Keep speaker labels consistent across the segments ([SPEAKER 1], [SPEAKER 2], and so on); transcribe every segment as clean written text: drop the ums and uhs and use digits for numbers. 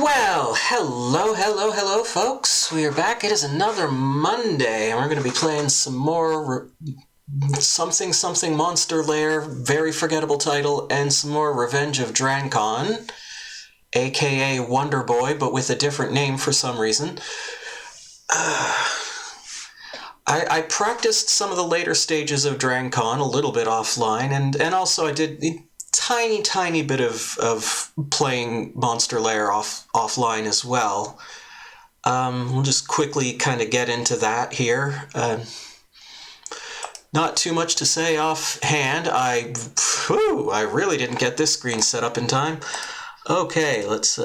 [SPEAKER 1] Well, hello, folks. We are back. It is another Monday, and we're going to be playing some more something Monster Lair, very forgettable title, and some more Revenge of Drancon, aka Wonder Boy, but with a different name for some reason. I practiced some of the later stages of Drancon a little bit offline, and also I did a tiny bit of playing Monster Lair offline as well. We'll just quickly kind of get into that here. Not too much to say offhand. I really didn't get this screen set up in time. Okay, let's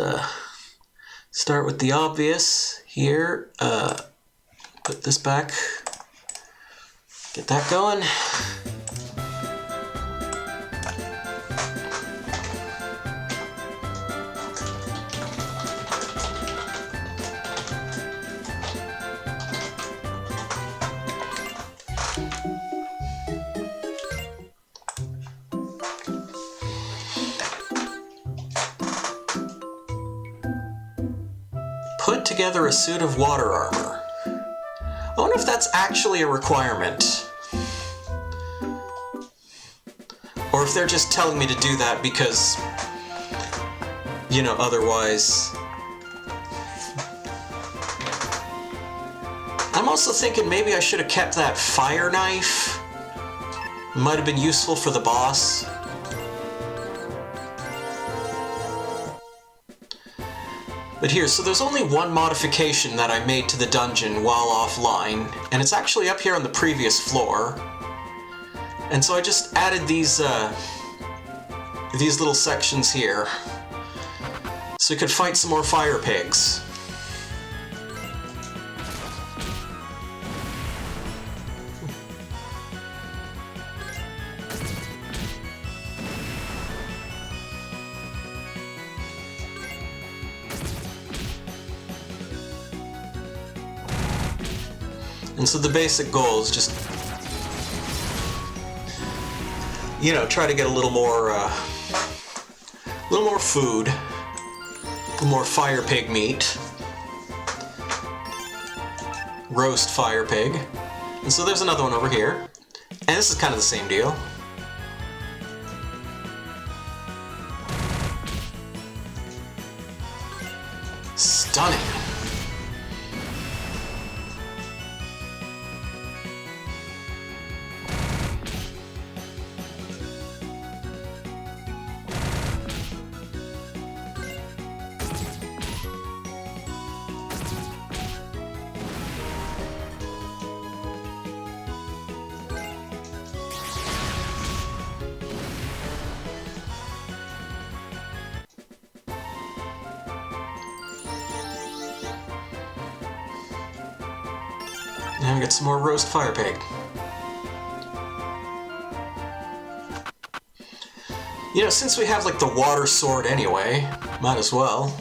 [SPEAKER 1] start with the obvious here. Put this back. Get that going. Put together a suit of water armor. I wonder if that's actually a requirement. Or if they're just telling me to do that because, otherwise. I'm also thinking maybe I should have kept that fire knife. Might have been useful for the boss. But here, so there's only one modification that I made to the dungeon while offline, and it's actually up here on the previous floor. And so I just added these little sections here, so we could fight some more fire pigs. And so the basic goal is just, try to get a little more food, a little more fire pig meat, roast fire pig. And so there's another one over here, and this is kind of the same deal. Stunning. Now we get some more roast fire pig. Since we have the water sword anyway, might as well.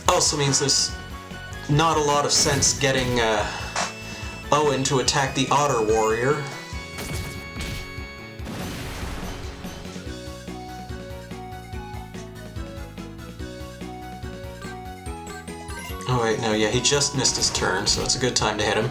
[SPEAKER 1] Also means there's not a lot of sense getting Owen to attack the Otter warrior. Oh wait, no, yeah, he just missed his turn, so it's a good time to hit him.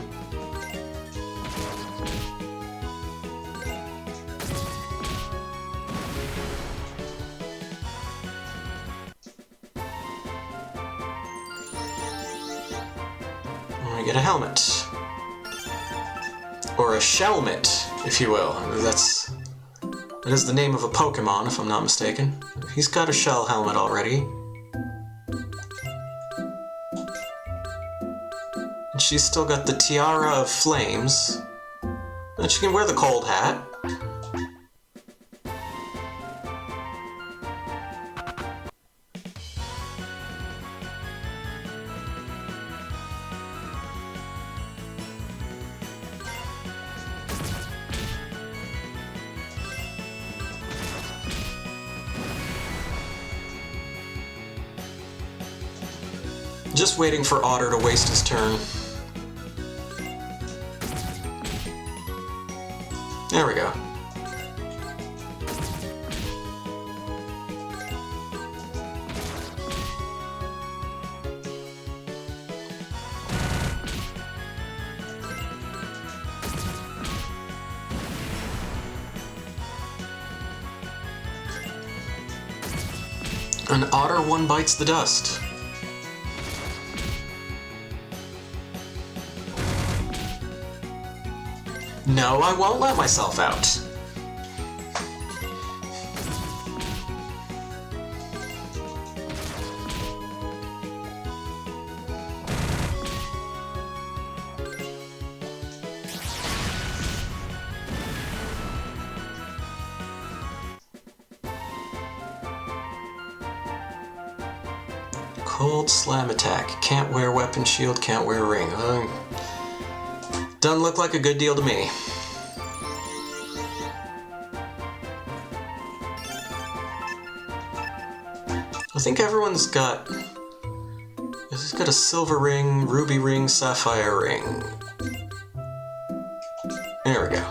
[SPEAKER 1] And we get a helmet. Or a shelmet, if you will. That is the name of a Pokemon, if I'm not mistaken. He's got a shell helmet already. She's still got the Tiara of Flames, and she can wear the cold hat. Just waiting for Otter to waste his turn. There we go. An otter one bites the dust. No, I won't let myself out. Cold slam attack. Can't wear weapon shield, can't wear ring. Doesn't look like a good deal to me. I think everyone's got... This has got a silver ring, ruby ring, sapphire ring. There we go.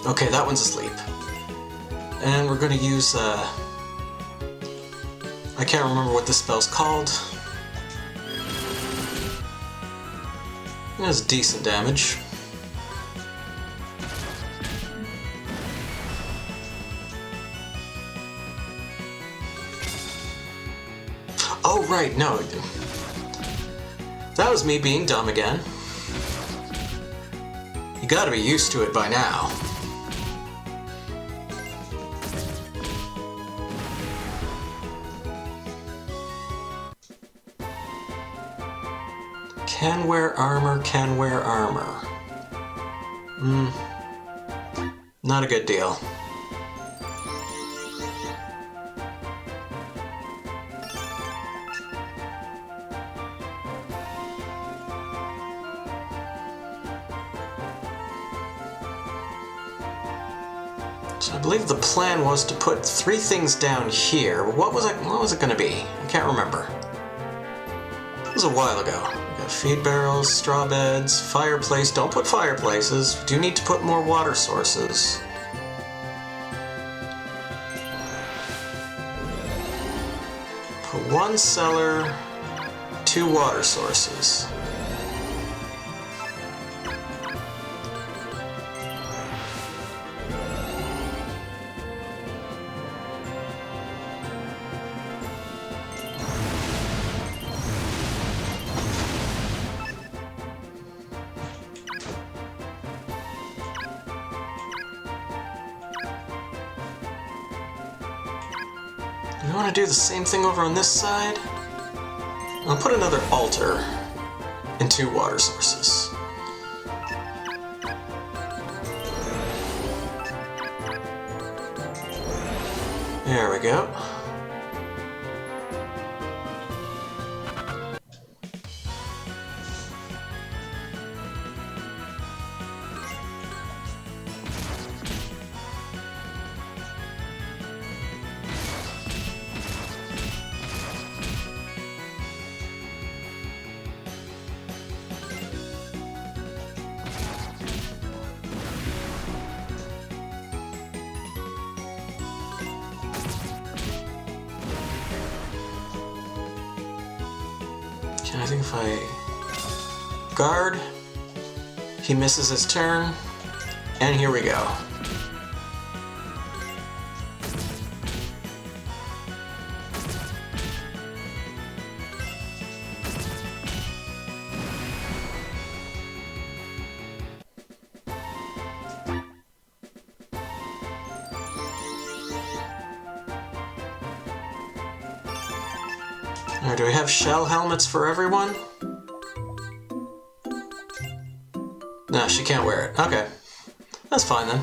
[SPEAKER 1] Okay, that one's asleep. And we're going to use, I can't remember what this spell's called. It has decent damage. Oh, right, no. That was me being dumb again. You gotta be used to it by now. Can wear armor, can wear armor. Not a good deal. So I believe the plan was to put 3 things down here. What was it going to be? I can't remember. It was a while ago. We got feed barrels, straw beds, fireplace. Don't put fireplaces. We do need to put more water sources. Put 1 cellar, 2 water sources. You want to do the same thing over on this side? I'll put another altar and 2 water sources. There we go. I think if I guard, he misses his turn, and here we go. Now, do we have shell helmets for everyone? No, she can't wear it. Okay. That's fine then.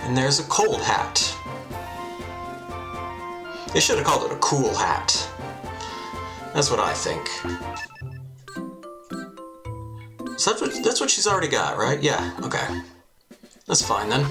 [SPEAKER 1] And there's a cold hat. They should have called it a cool hat. That's what I think. So that's what she's already got, right? Yeah, okay. That's fine then.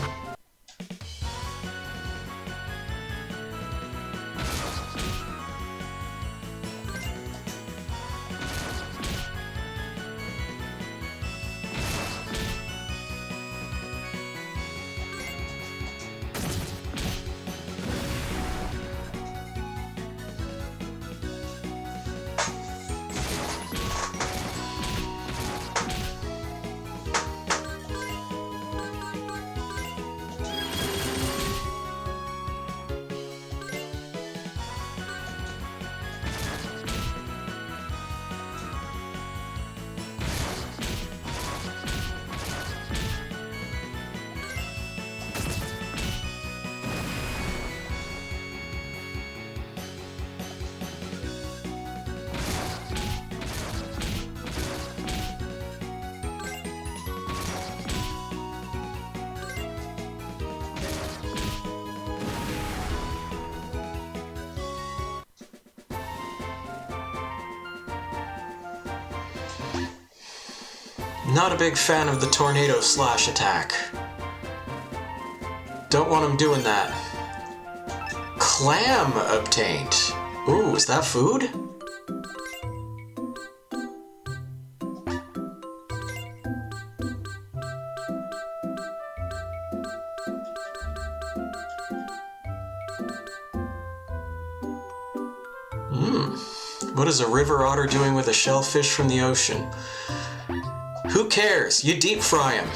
[SPEAKER 1] Not a big fan of the tornado slash attack. Don't want him doing that. Clam obtained. Ooh, is that food? What is a river otter doing with a shellfish from the ocean? Who cares? You deep fry him.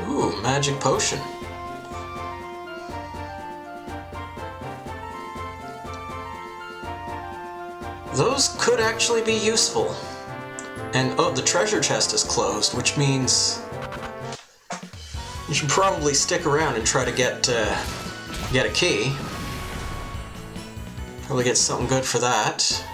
[SPEAKER 1] Ooh, magic potion. Those could actually be useful. And oh, the treasure chest is closed, which means you should probably stick around and try to get a key. Probably get something good for that.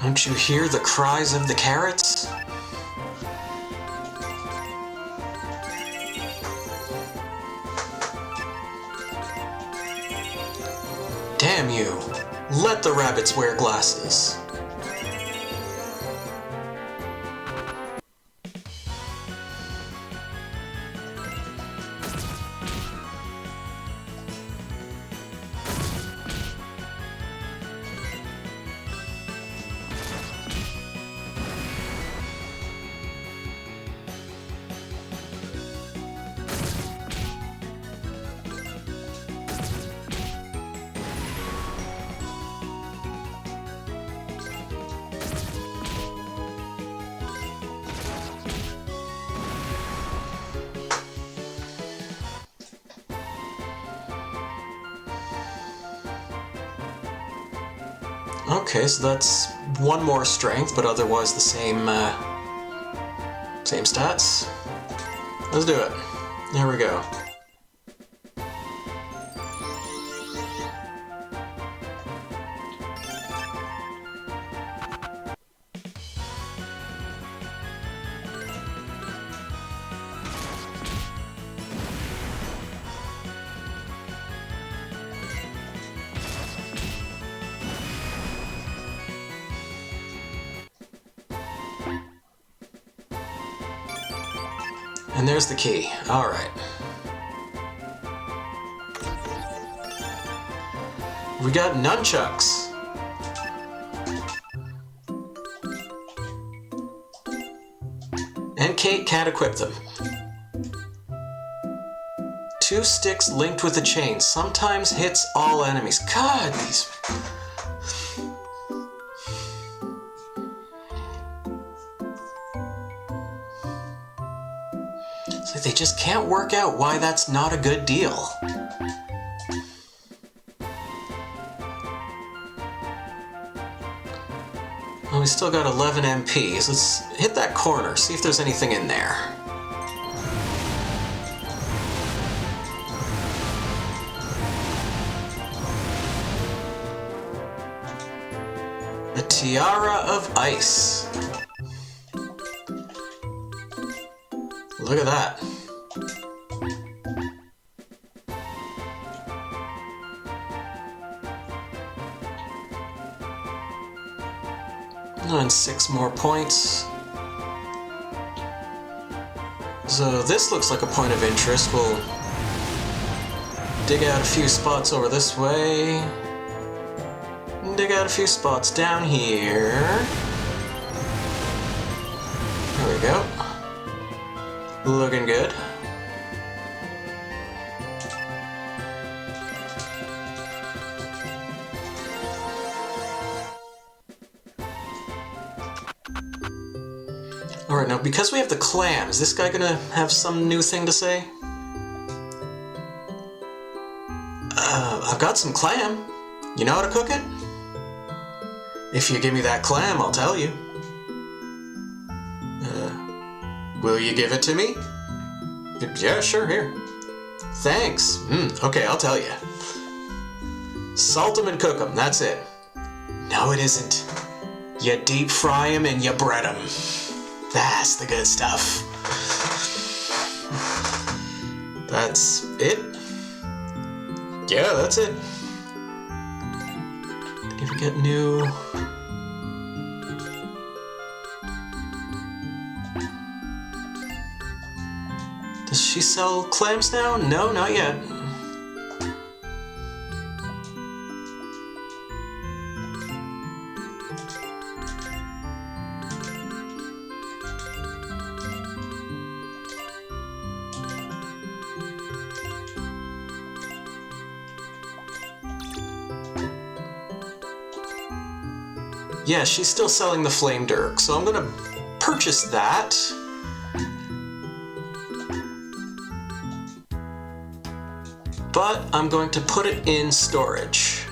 [SPEAKER 1] Don't you hear the cries of the carrots? Damn you! Let the rabbits wear glasses. Okay, so that's one more strength, but otherwise the same stats. Let's do it. There we go. And there's the key. All right. We got nunchucks. And Kate can't equip them. 2 sticks linked with a chain. Sometimes hits all enemies. God, these... It's like they just can't work out why that's not a good deal. Well, we still got 11 MP, so let's hit that corner, see if there's anything in there. A tiara of ice. Look at that. And 6 more points. So this looks like a point of interest. We'll dig out a few spots over this way. And dig out a few spots down here. There we go. Looking good. Alright, now because we have the clams, this guy gonna have some new thing to say? I've got some clam. You know how to cook it? If you give me that clam, I'll tell you. Will you give it to me? Yeah, sure, here. Thanks. Okay, I'll tell you. Salt them and cook them, that's it. No, it isn't. You deep fry them and you bread them. That's the good stuff. That's it? Yeah, that's it. Did you ever get new... Does she sell clams now? No, not yet. Yeah, she's still selling the Flame Dirk, so I'm gonna purchase that. But I'm going to put it in storage.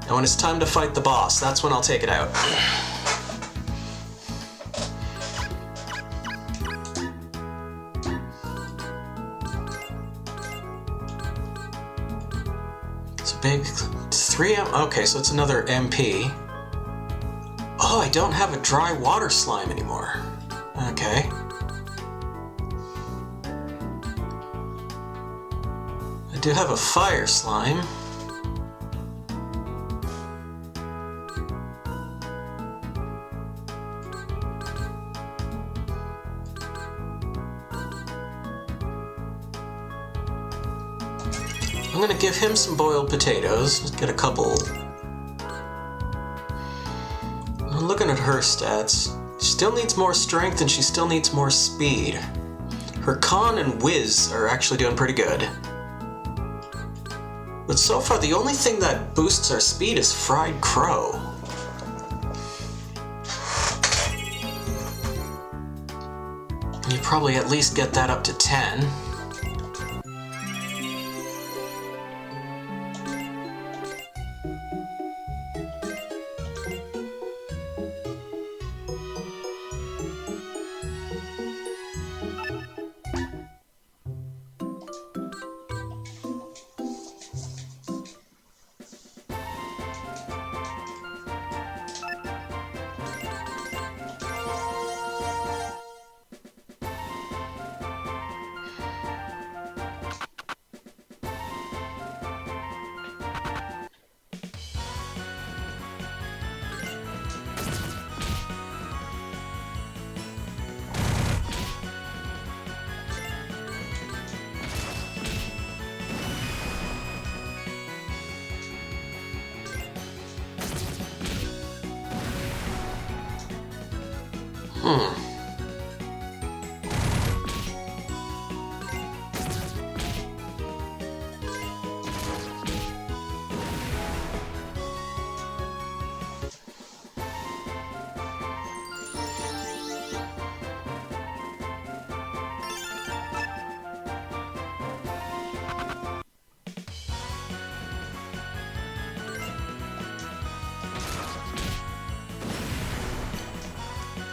[SPEAKER 1] And when it's time to fight the boss, that's when I'll take it out. It's a big 3 M. Okay, so it's another MP. Oh, I don't have a dry water slime anymore. Okay. I do have a fire slime. I'm gonna give him some boiled potatoes. Let's get a couple. I'm looking at her stats. She still needs more strength and she still needs more speed. Her con and whiz are actually doing pretty good. But so far the only thing that boosts our speed is fried crow. You probably at least get that up to 10.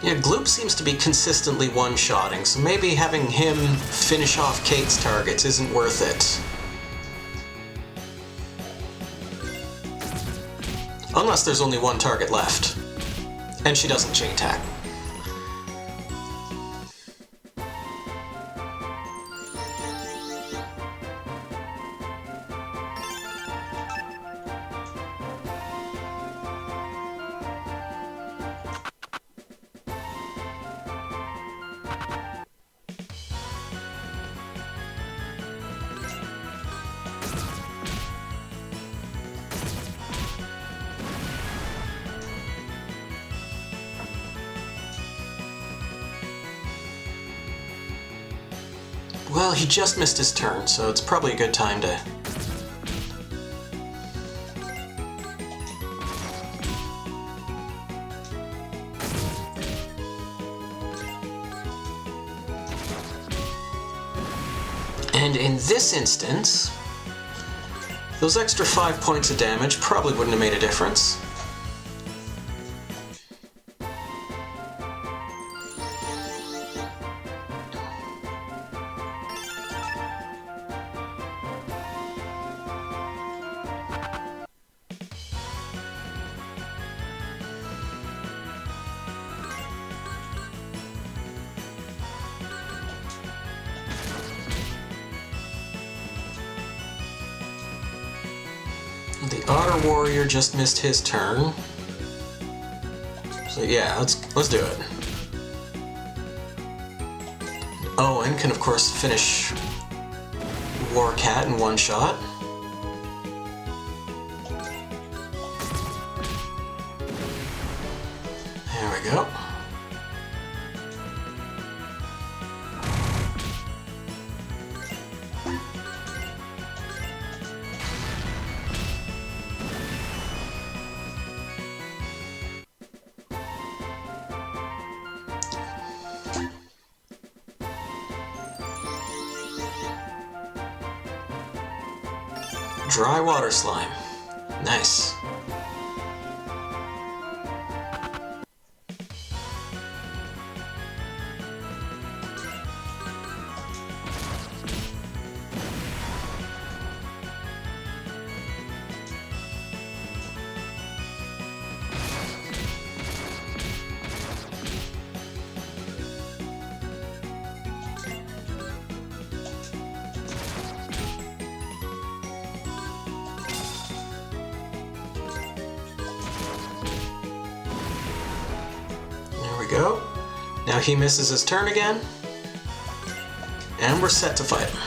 [SPEAKER 1] Yeah, Gloop seems to be consistently one-shotting, so maybe having him finish off Kate's targets isn't worth it. Unless there's only one target left. And she doesn't chain attack. Well, he just missed his turn, so it's probably a good time to... And in this instance, those extra 5 points of damage probably wouldn't have made a difference. The Otter Warrior just missed his turn. So yeah, let's do it. Owen can of course finish War Cat in one shot. There we go. Dry water slime. Nice. we go. Now he misses his turn again. And we're set to fight him.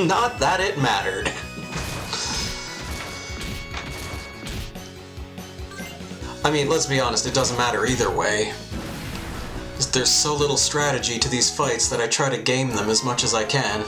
[SPEAKER 1] Not that it mattered. I mean, let's be honest, it doesn't matter either way. There's so little strategy to these fights that I try to game them as much as I can.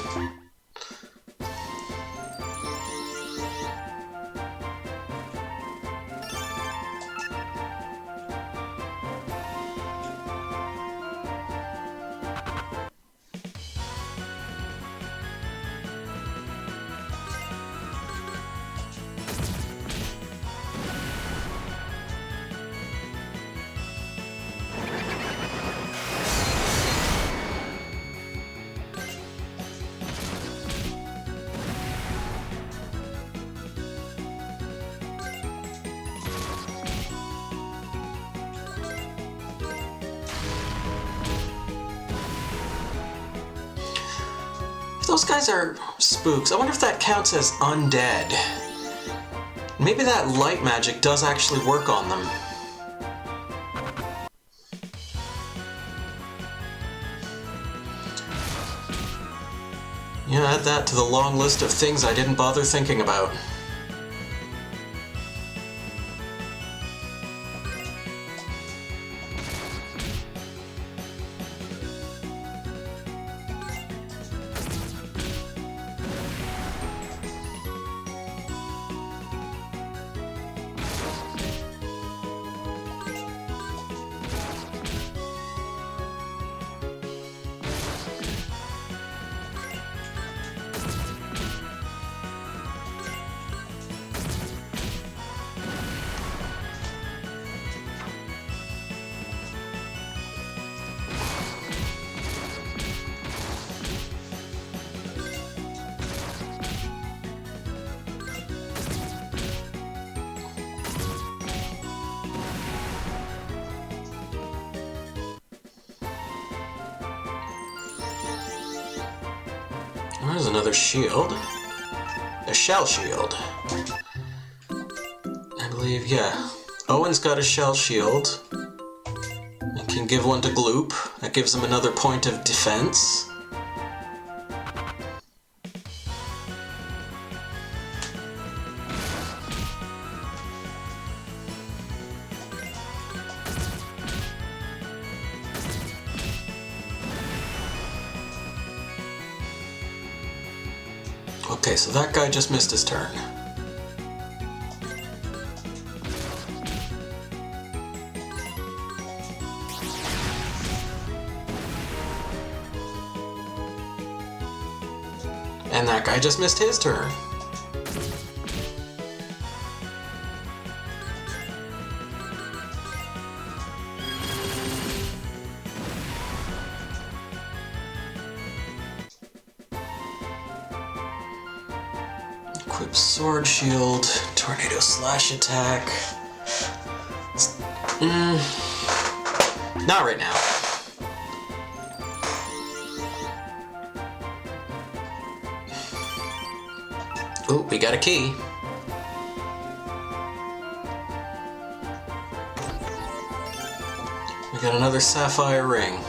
[SPEAKER 1] Those guys are spooks. I wonder if that counts as undead. Maybe that light magic does actually work on them. Yeah, add that to the long list of things I didn't bother thinking about. There's another shield. A shell shield. I believe, yeah. Owen's got a shell shield. I can give one to Gloop. That gives him another point of defense. Okay, so that guy just missed his turn. And that guy just missed his turn. Equip sword shield, tornado slash attack. Not right now. Oh, we got a key. We got another sapphire ring.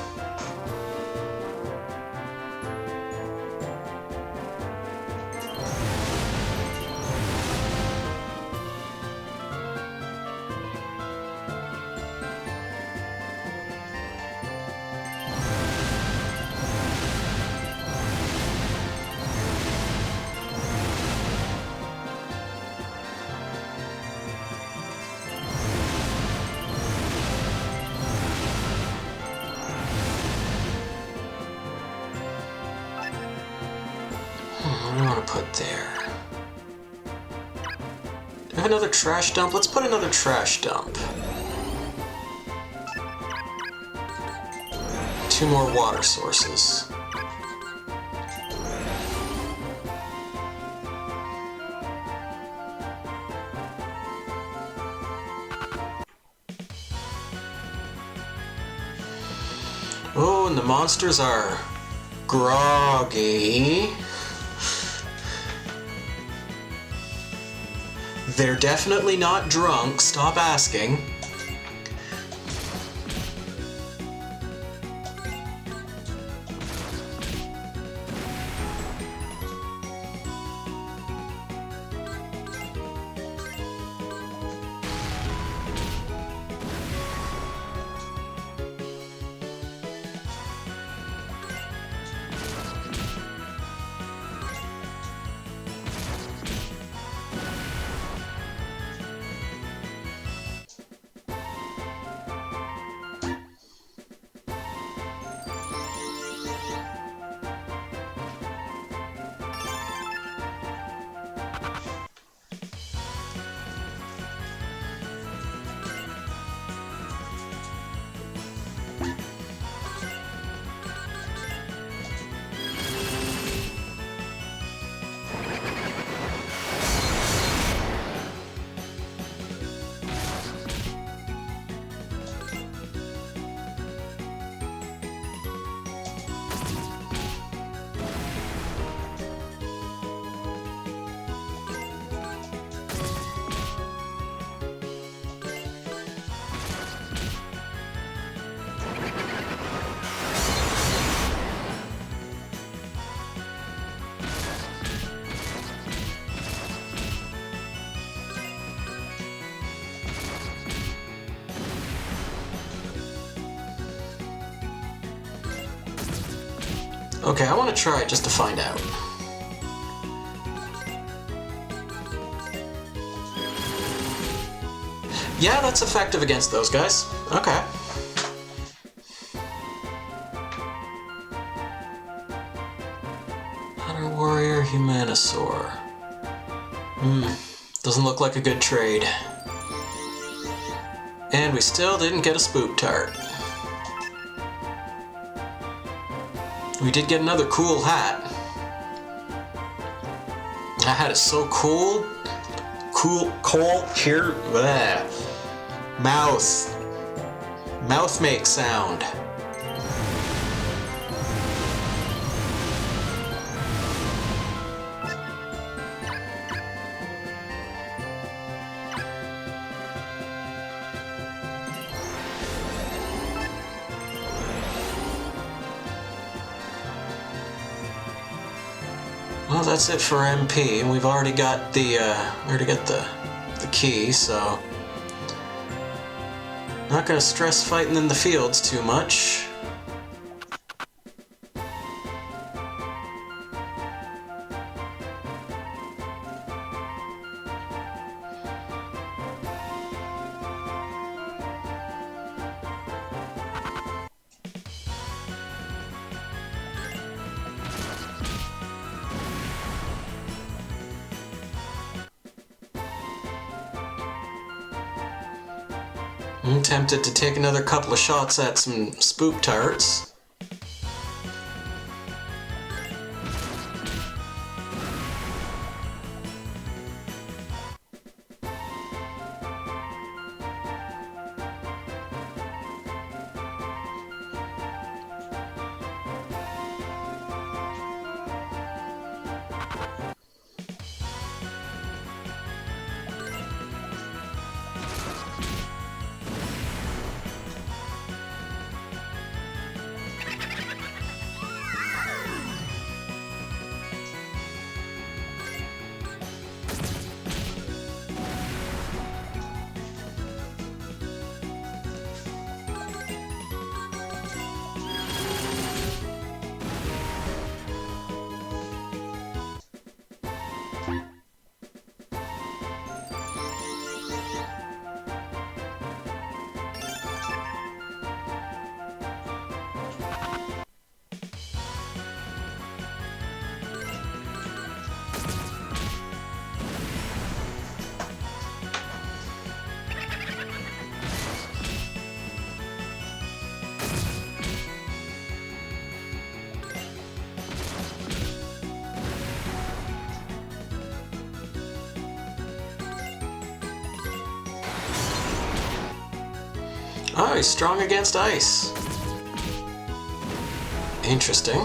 [SPEAKER 1] What do I want to put there? Do I have another trash dump? Let's put another trash dump. 2 more water sources. Oh, and the monsters are groggy. They're definitely not drunk. Stop asking. Okay, I want to try it just to find out. Yeah, that's effective against those guys. Okay. Hunter Warrior Humanosaur. Doesn't look like a good trade. And we still didn't get a Spook Tart. We did get another cool hat. That hat is so cool. Cool, here, bleh. Mouth make sound. Well, that's it for MP, and we've already got the key, so not gonna stress fighting in the fields too much. I'm tempted to take another couple of shots at some Spook Tarts. Oh, he's strong against ice. Interesting.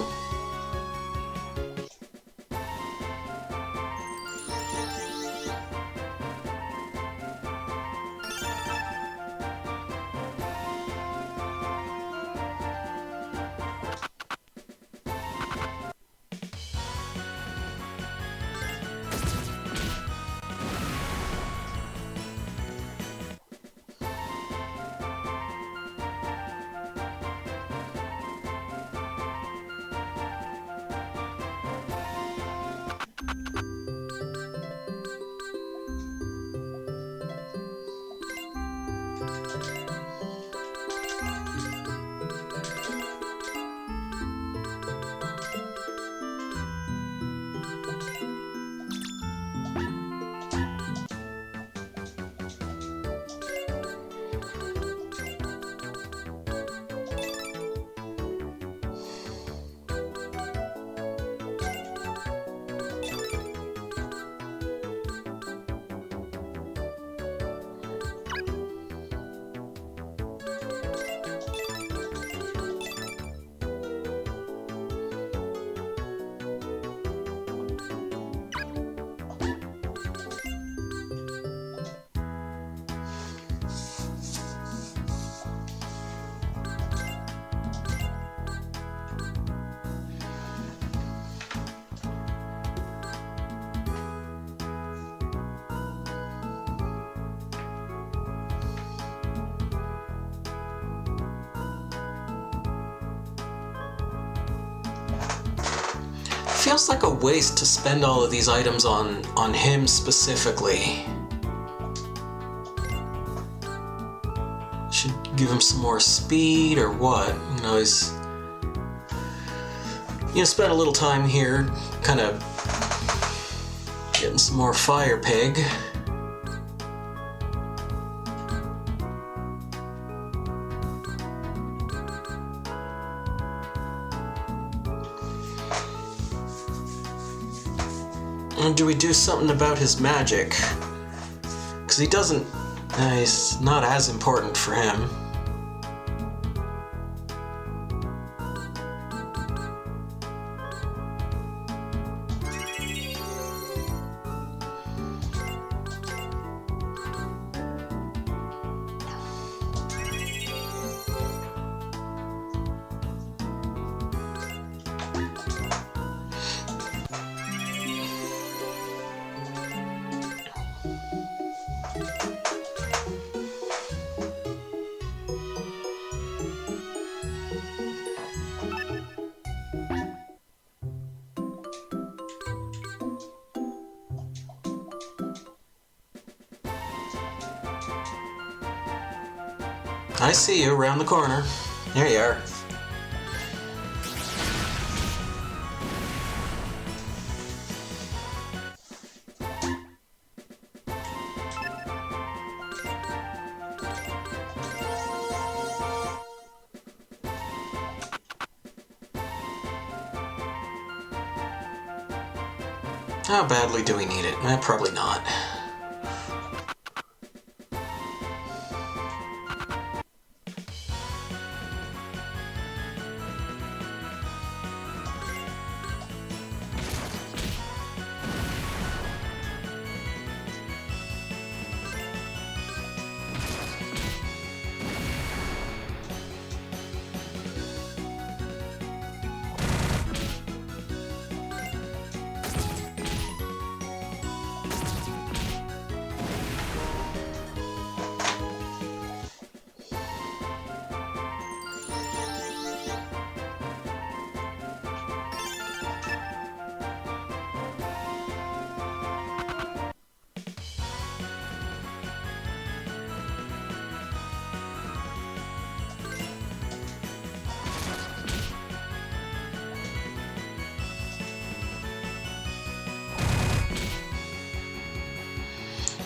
[SPEAKER 1] feels like a waste to spend all of these items on him specifically. Should give him some more speed or what? You know, he's... You know, spend a little time here, kind of getting some more fire pig. And do we do something about his magic? Because he doesn't... it's not as important for him. I see you around the corner. There you are. How badly do we need it? Probably not.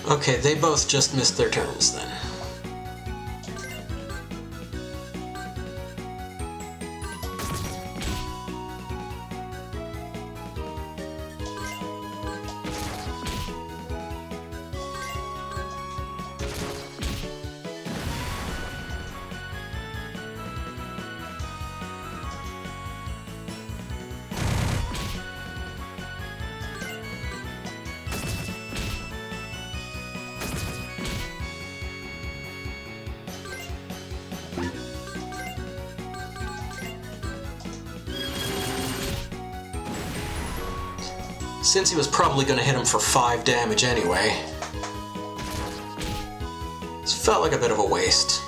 [SPEAKER 1] Okay, they both just missed their turns then. Since he was probably going to hit him for 5 damage anyway. This felt like a bit of a waste.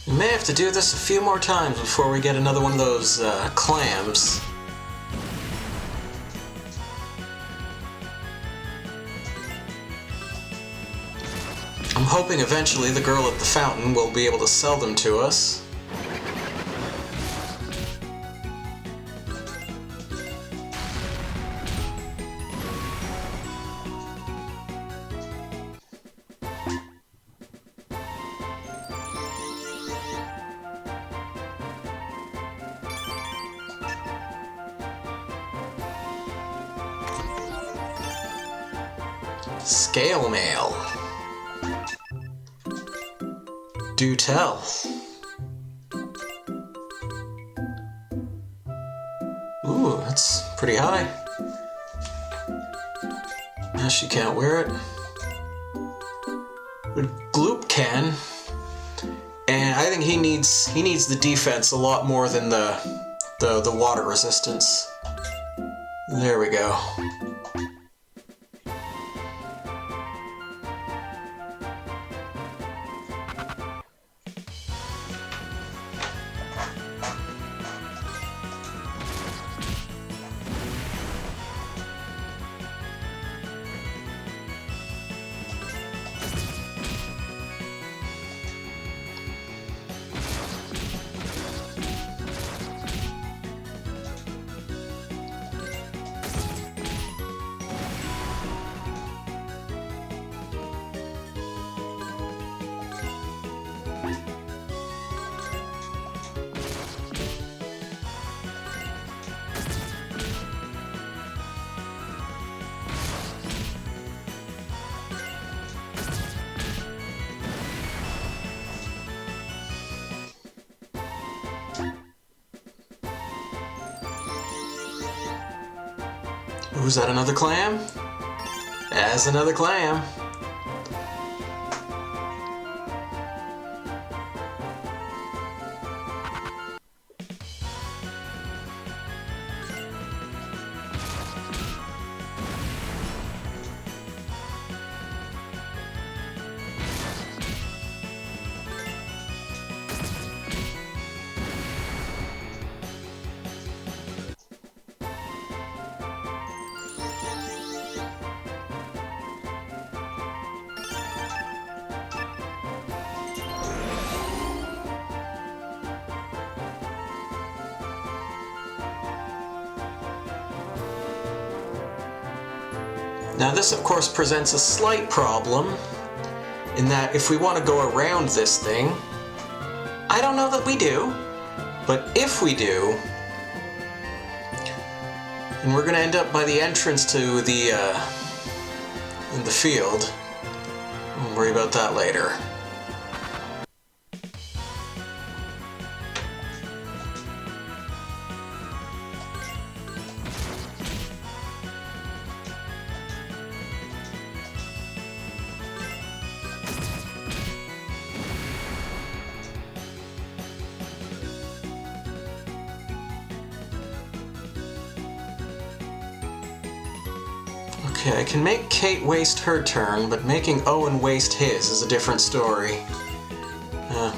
[SPEAKER 1] We may have to do this a few more times before we get another one of those clams. I'm hoping eventually the girl at the fountain will be able to sell them to us. Scale mail. Do tell. Ooh, that's pretty high. She can't wear it. But Gloop can. And I think he needs the defense a lot more than the water resistance. There we go. Ooh, is that another clam? That's another clam. Now this of course presents a slight problem in that if we want to go around this thing, I don't know that we do, but if we do, and we're going to end up by the entrance to the in the field, we'll worry about that later. Okay, I can make Kate waste her turn, but making Owen waste his is a different story. Oh.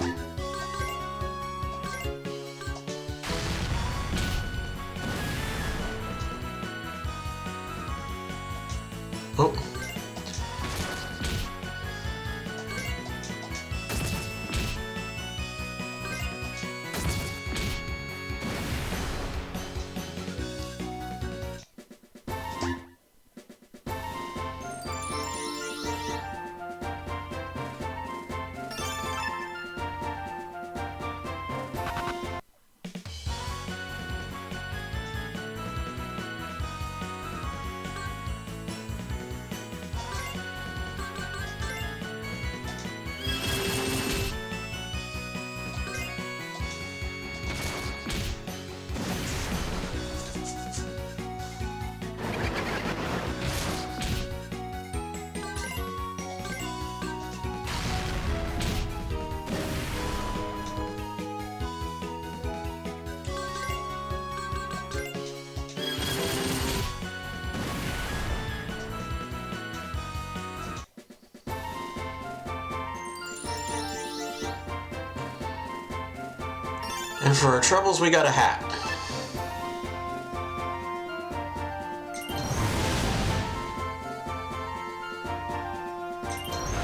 [SPEAKER 1] And for our troubles, we got a hat.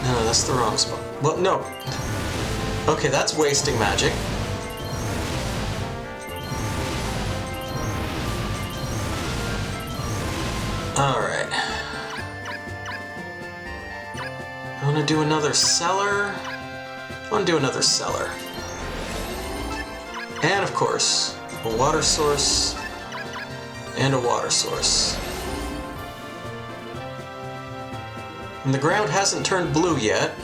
[SPEAKER 1] No, that's the wrong spot. Well, no. Okay, that's wasting magic. Alright. I want to do another cellar. I want to do another cellar. And of course, a water source and a water source. And the ground hasn't turned blue yet.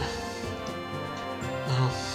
[SPEAKER 1] Oh.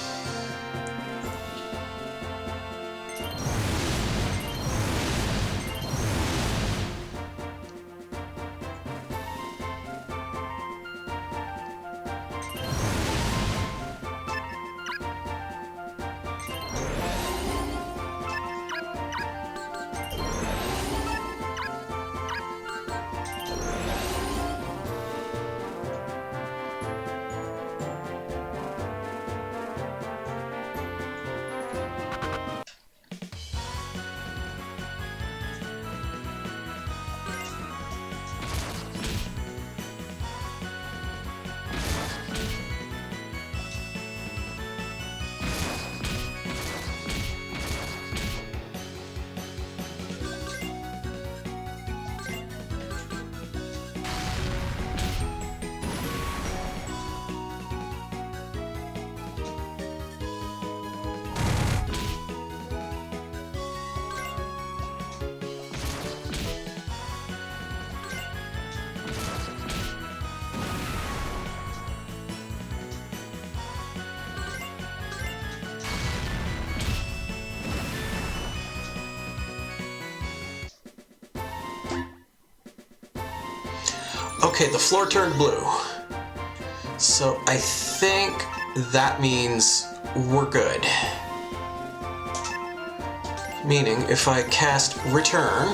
[SPEAKER 1] Okay, the floor turned blue. So I think that means we're good. Meaning, if I cast Return...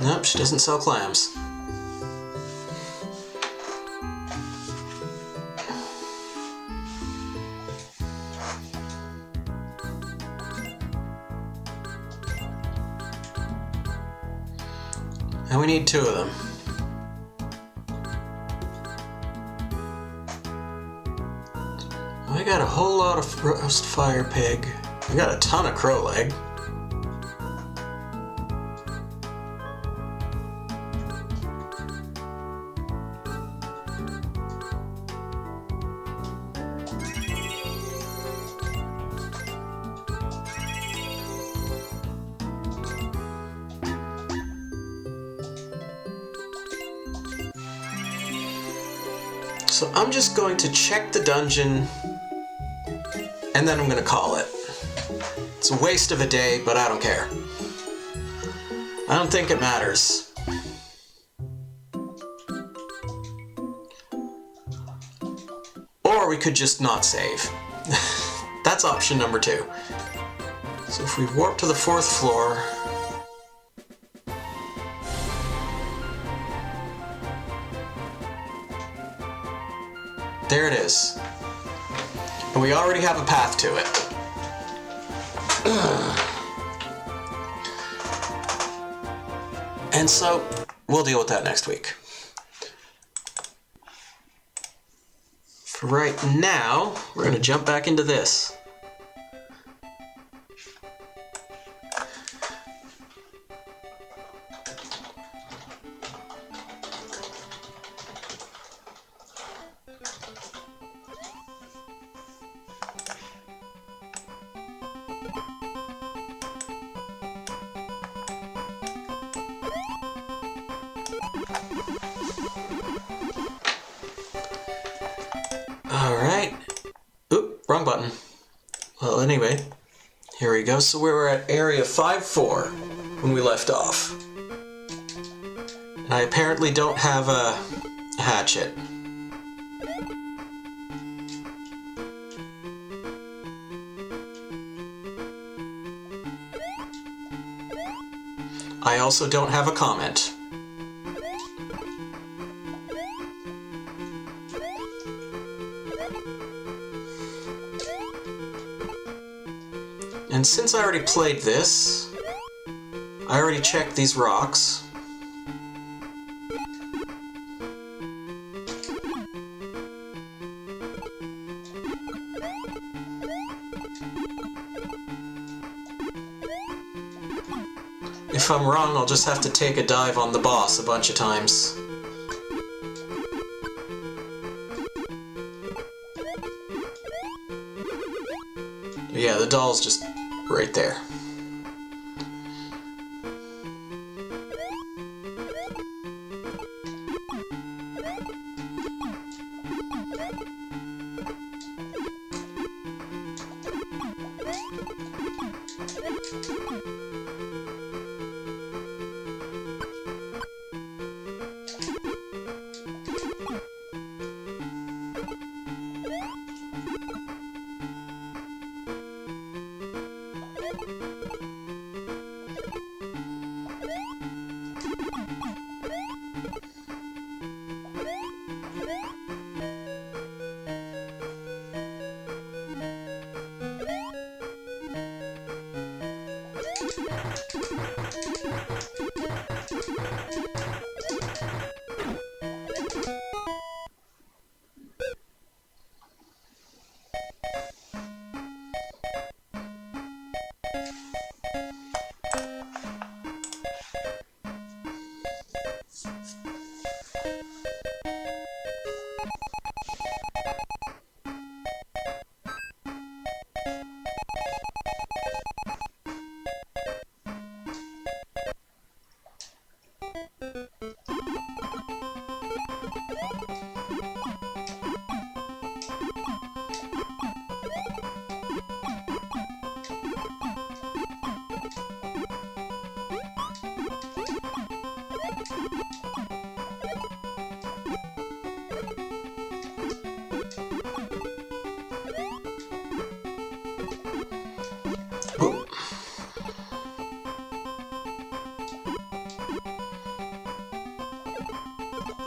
[SPEAKER 1] Nope, she doesn't sell clams. And we need 2 of them. We got a whole lot of roast fire pig. We got a ton of crow leg. So I'm just going to check the dungeon, and then I'm going to call it. It's a waste of a day, but I don't care. I don't think it matters. Or we could just not save. That's option number 2. So if we warp to the 4th floor... There it is. And we already have a path to it. And so, we'll deal with that next week. For right now, we're going to jump back into this. Alright. Oop, wrong button. Well, anyway, here we go. So we were at area 5-4 when we left off. And I apparently don't have a hatchet. I also don't have a comment. And since I already played this, I already checked these rocks. If I'm wrong, I'll just have to take a dive on the boss a bunch of times. Yeah, the doll's just right there.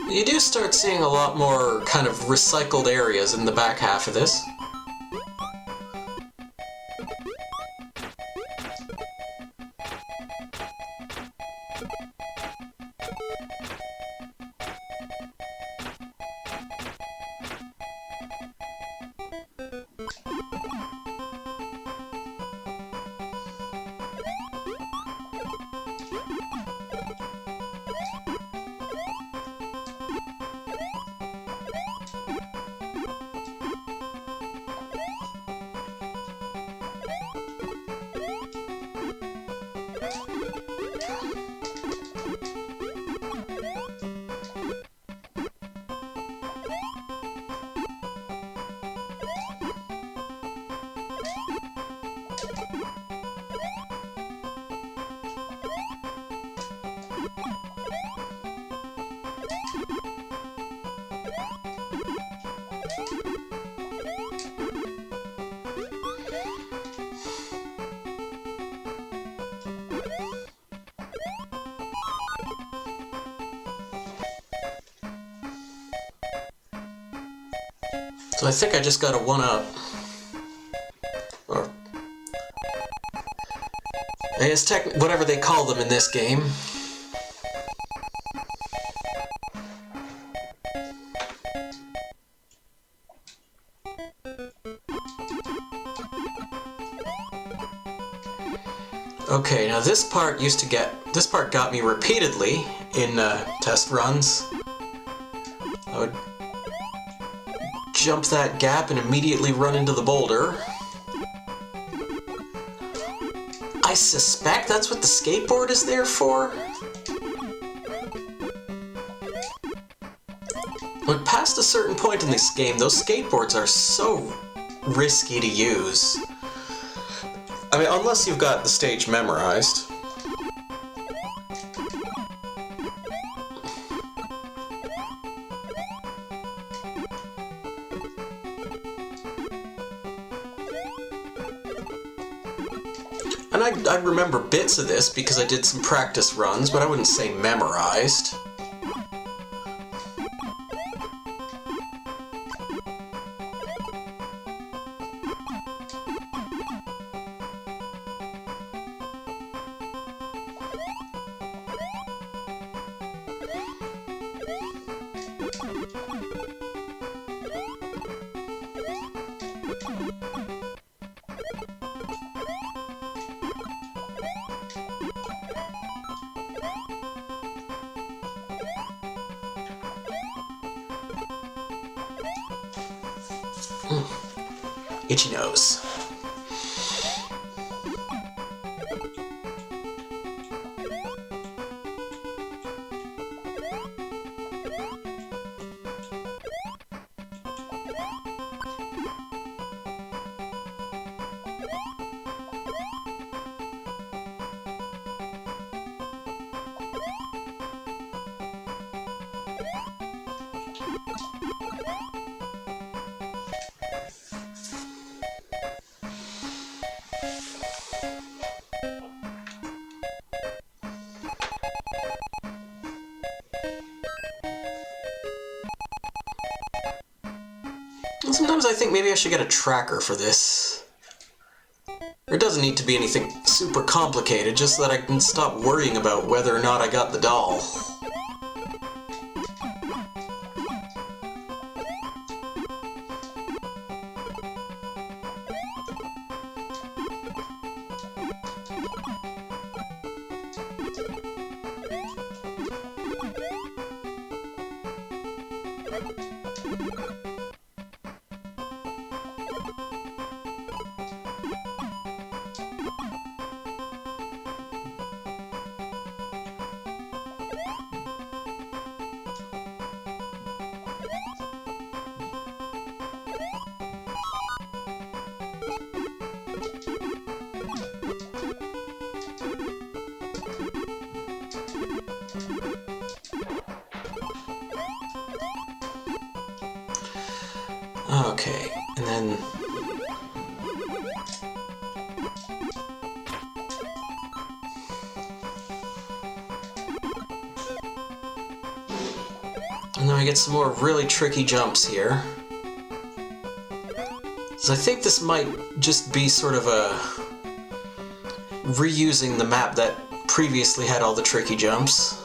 [SPEAKER 1] You do start seeing a lot more kind of recycled areas in the back half of this. So I think I just got a 1-up. Or I guess whatever they call them in this game. Okay, now this part got me repeatedly in test runs. I would jump that gap and immediately run into the boulder. I suspect that's what the skateboard is there for. But past a certain point in this game, those skateboards are so risky to use. I mean, unless you've got the stage memorized. And I remember bits of this because I did some practice runs, but I wouldn't say memorized. Itchy nose. Sometimes I think maybe I should get a tracker for this. It doesn't need to be anything super complicated, just so that I can stop worrying about whether or not I got the doll. Okay, and then... And then we get some more really tricky jumps here. So I think this might just be sort of a... reusing the map that previously had all the tricky jumps.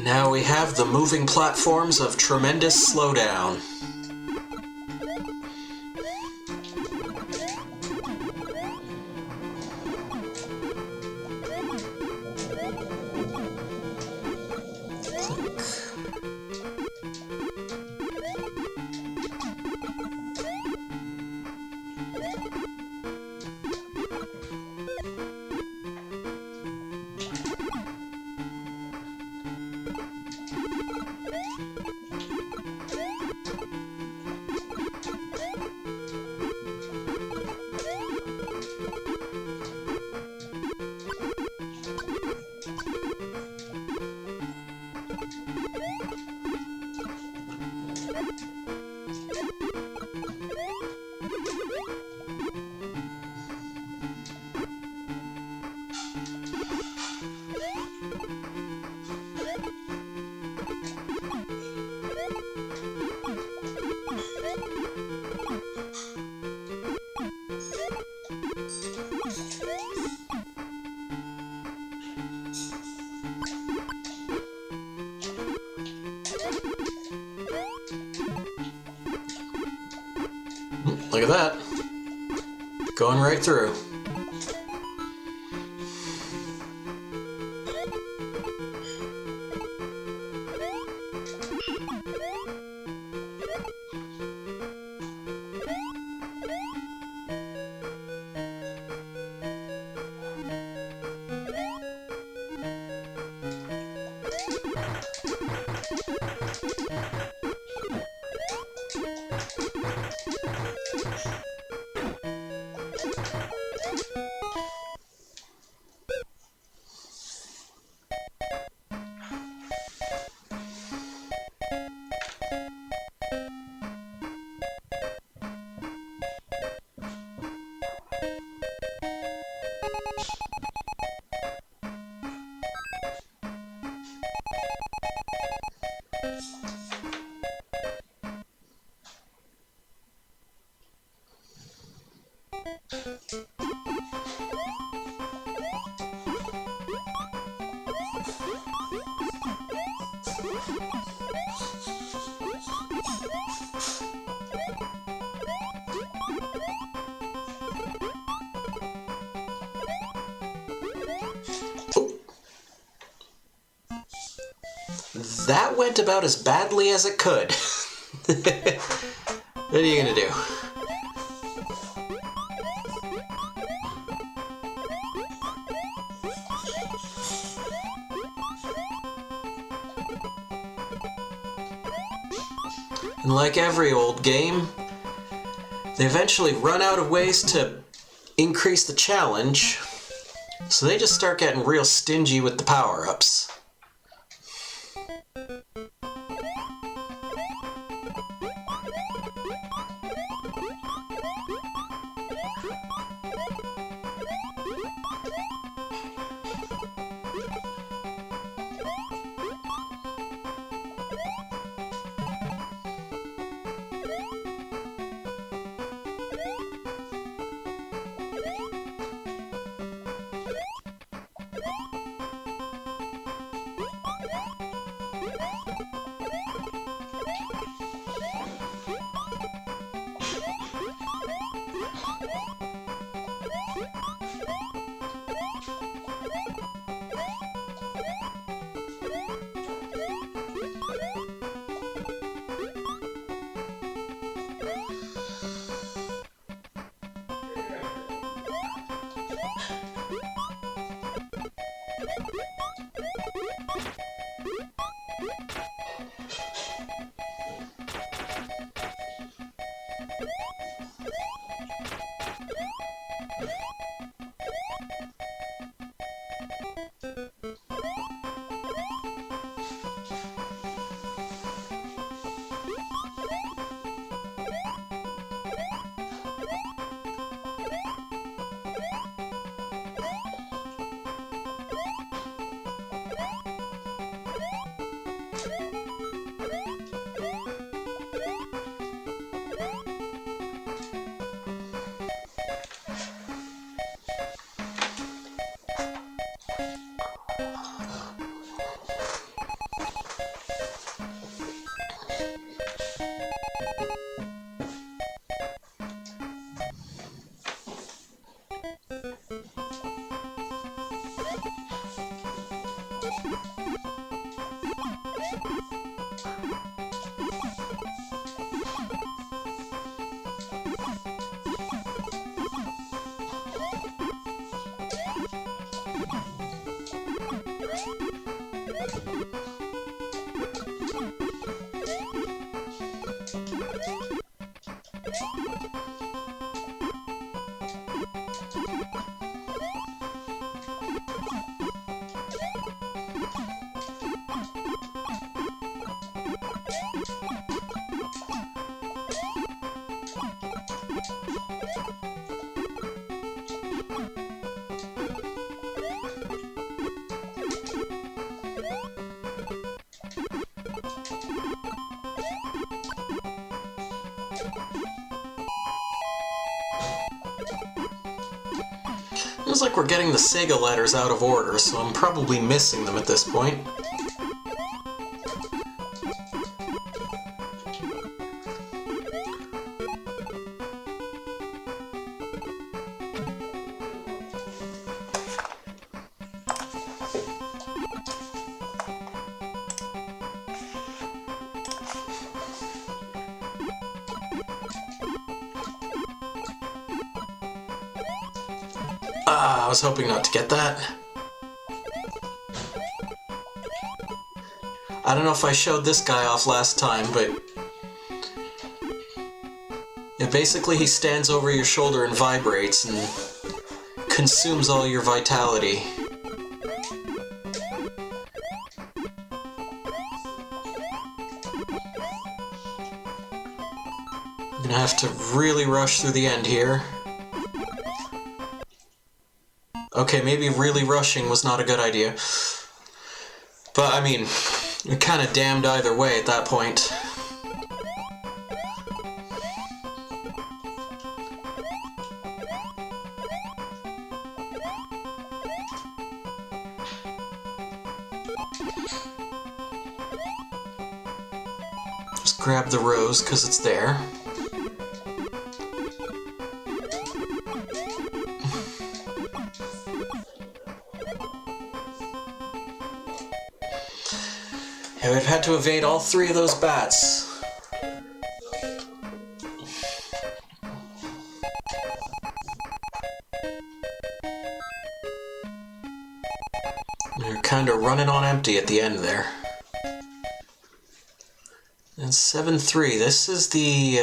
[SPEAKER 1] Now we have the moving platforms of tremendous slowdown. Look at that. Going right through. That went about as badly as it could. What are you gonna do? And like every old game, they eventually run out of ways to increase the challenge, so they just start getting real stingy with the power-ups. Feels like we're getting the Sega letters out of order, so I'm probably missing them at this point. Ah, I was hoping not to get that. I don't know if I showed this guy off last time, but yeah, basically he stands over your shoulder and vibrates and consumes all your vitality. I'm gonna have to really rush through the end here. Okay, maybe really rushing was not a good idea. But, I mean, you're kind of damned either way at that point. Just grab the rose, because it's there. And we've had to evade all three of those bats. You're kind of running on empty at the end there. And 7-3, this is the,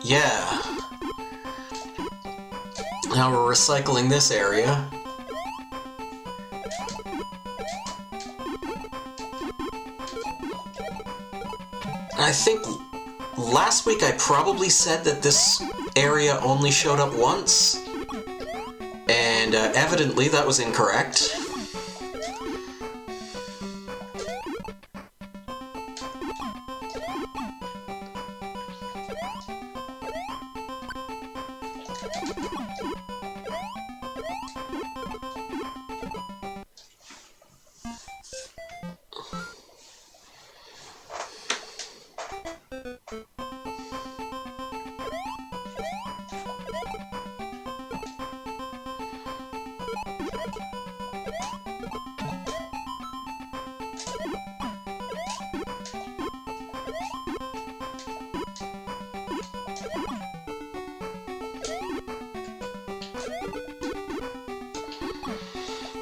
[SPEAKER 1] yeah. Now we're recycling this area. I think last week I probably said that this area only showed up once, and evidently that was incorrect.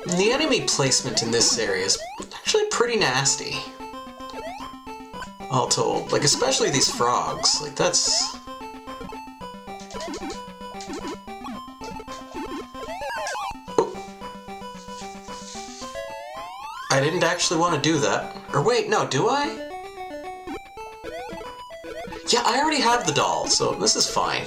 [SPEAKER 1] And the enemy placement in this area is actually pretty nasty, all told. Like, especially these frogs. Like, that's... Oh. I didn't actually want to do that. Or wait, no, do I? Yeah, I already have the doll, so this is fine.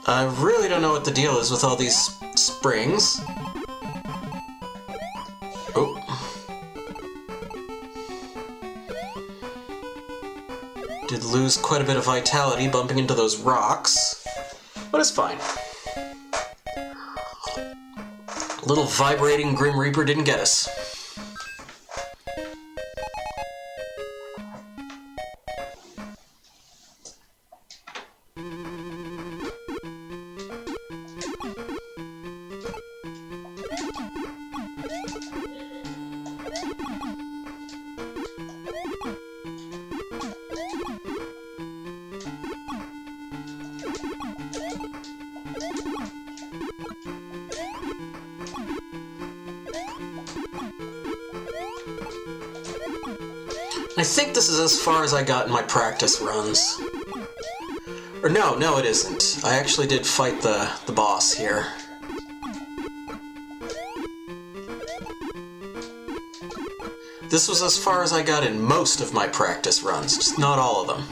[SPEAKER 1] I really don't know what the deal is with all these springs. Oh. Did lose quite a bit of vitality bumping into those rocks, but it's fine. A little vibrating Grim Reaper didn't get us. I think this is as far as I got in my practice runs. Or no, it isn't. I actually did fight the boss here. This was as far as I got in most of my practice runs, just not all of them.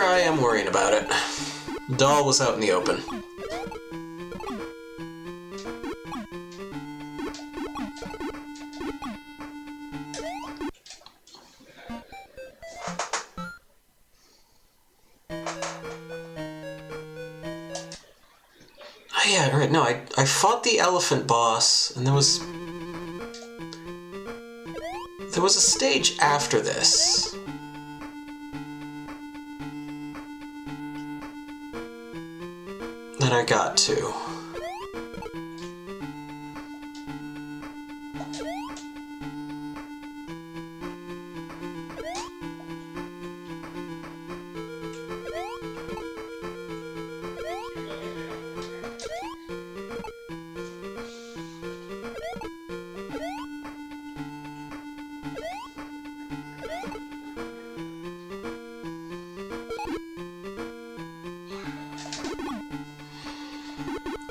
[SPEAKER 1] here I am worrying about it. The doll was out in the open. Oh yeah, right, no, I fought the elephant boss, and there was a stage after this. That I got to.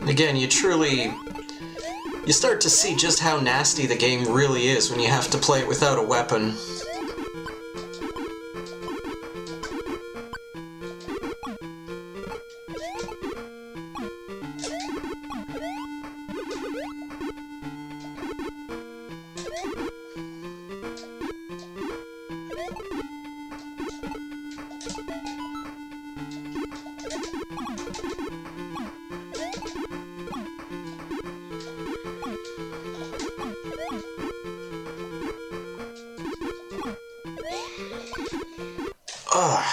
[SPEAKER 1] Again, you start to see just how nasty the game really is when you have to play it without a weapon. Ugh.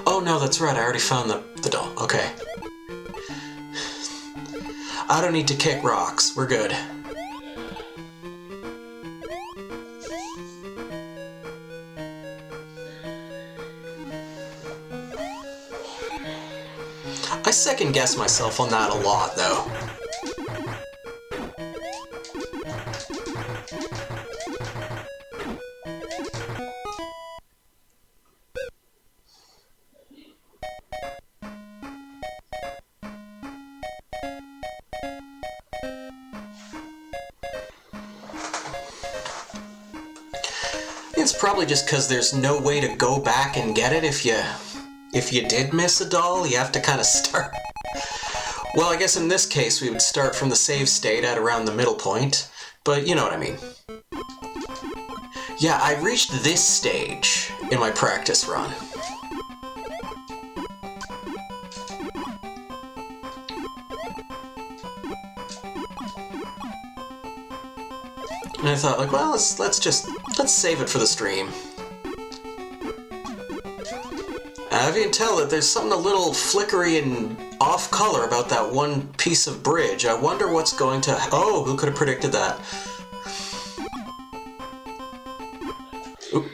[SPEAKER 1] Oh no, that's right, I already found the doll. Okay. I don't need to kick rocks. We're good. I second guess myself on that a lot, though. It's probably just because there's no way to go back and get it if you did miss a doll. You have to kind of start. Well, I guess in this case we would start from the save state at around the middle point, but you know what I mean. Yeah, I reached this stage in my practice run. And I thought, like, well, let's save it for the stream. I can tell that there's something a little flickery and off color about that one piece of bridge. I wonder what's going to... Oh, who could have predicted that? Oop.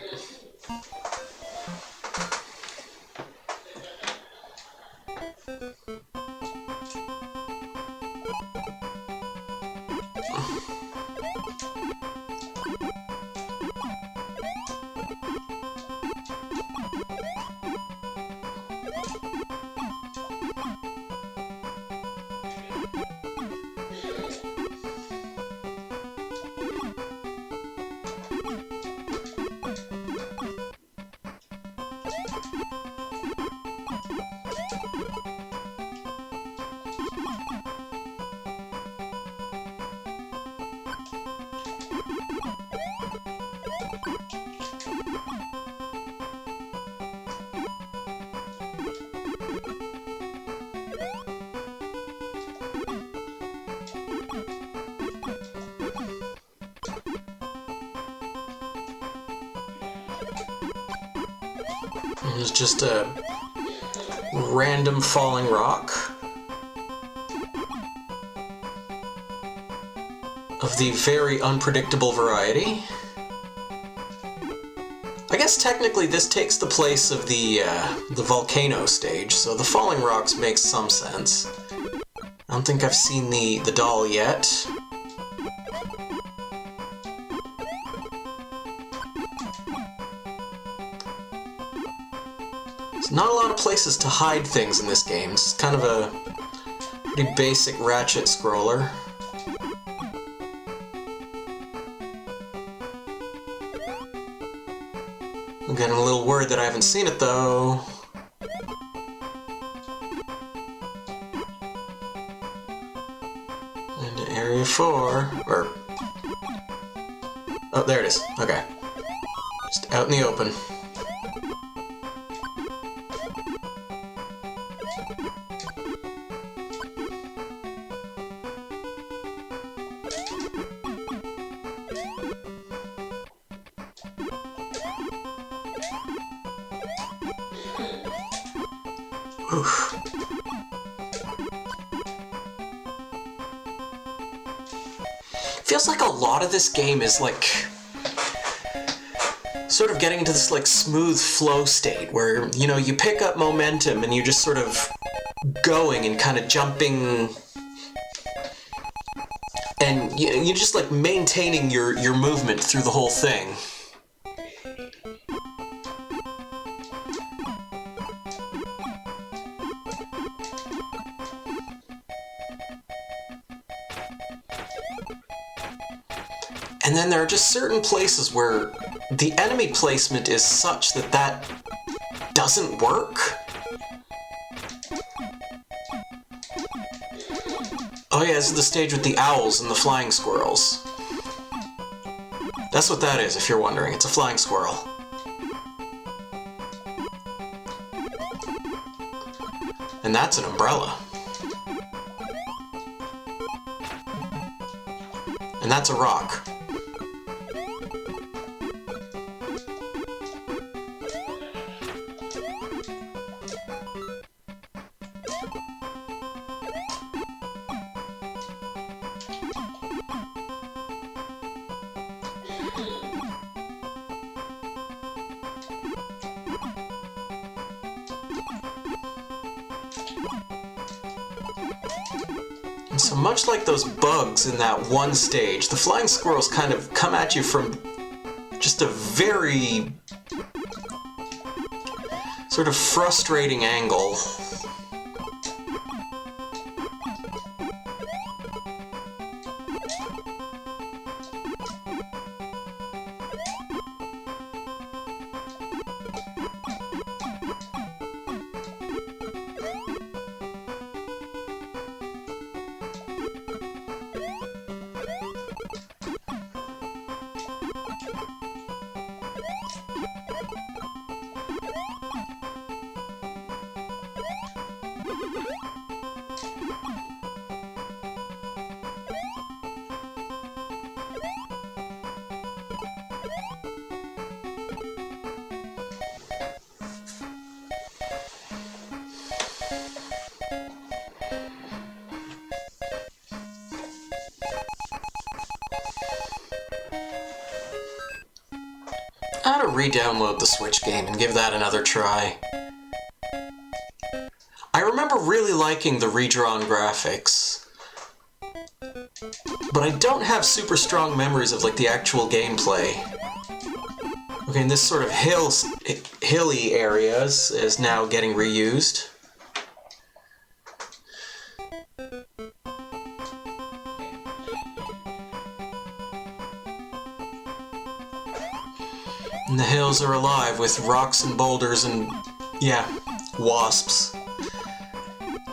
[SPEAKER 1] It was just a random falling rock of the very unpredictable variety. I guess technically this takes the place of the volcano stage, so the falling rocks makes some sense. I don't think I've seen the doll yet. There's not a lot of places to hide things in this game. It's kind of a pretty basic ratchet scroller. I'm getting a little worried that I haven't seen it though. Into Area 4, or... Oh, there it is. Okay. Just out in the open. Oof. Feels like a lot of this game is like sort of getting into this like smooth flow state where, you know, you pick up momentum and you're just sort of going and kind of jumping, and you're just like maintaining your movement through the whole thing. And then there are just certain places where the enemy placement is such that that doesn't work. Oh yeah, this is the stage with the owls and the flying squirrels. That's what that is, if you're wondering. It's a flying squirrel. And that's an umbrella. And that's a rock. And so much like those bugs in that one stage, the flying squirrels kind of come at you from just a very sort of frustrating angle. I ought to re-download the Switch game and give that another try. I remember really liking the redrawn graphics, but I don't have super strong memories of like the actual gameplay. Okay, and this sort of hilly areas is now getting reused. And the hills are alive with rocks and boulders and, yeah, wasps.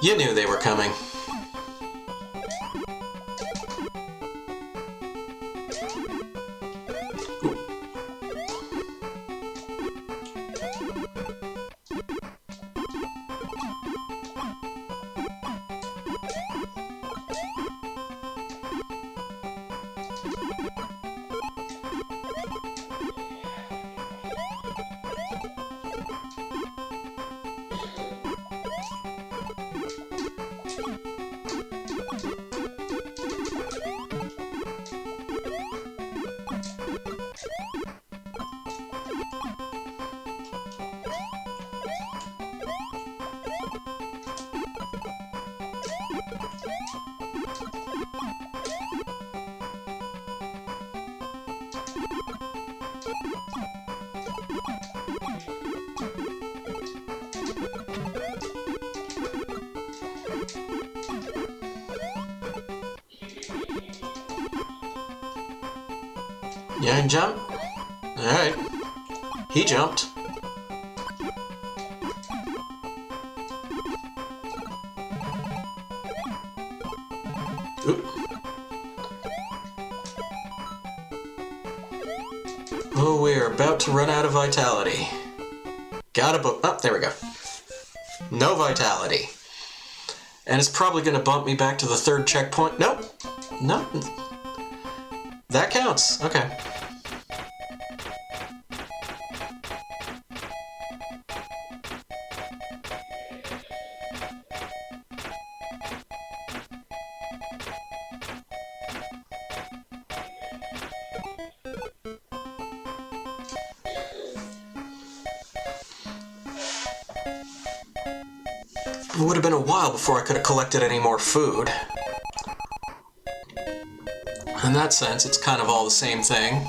[SPEAKER 1] You knew they were coming. Yeah, and jump. Alright. He jumped. Oop. Oh, we're about to run out of vitality. Gotta oh, there we go. No vitality. And it's probably gonna bump me back to the third checkpoint. Nope. Nope. That counts. Okay. It would have been a while before I could have collected any more food. In that sense, it's kind of all the same thing.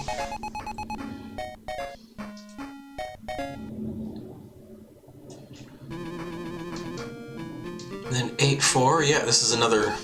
[SPEAKER 1] And then 8-4, yeah, this is another...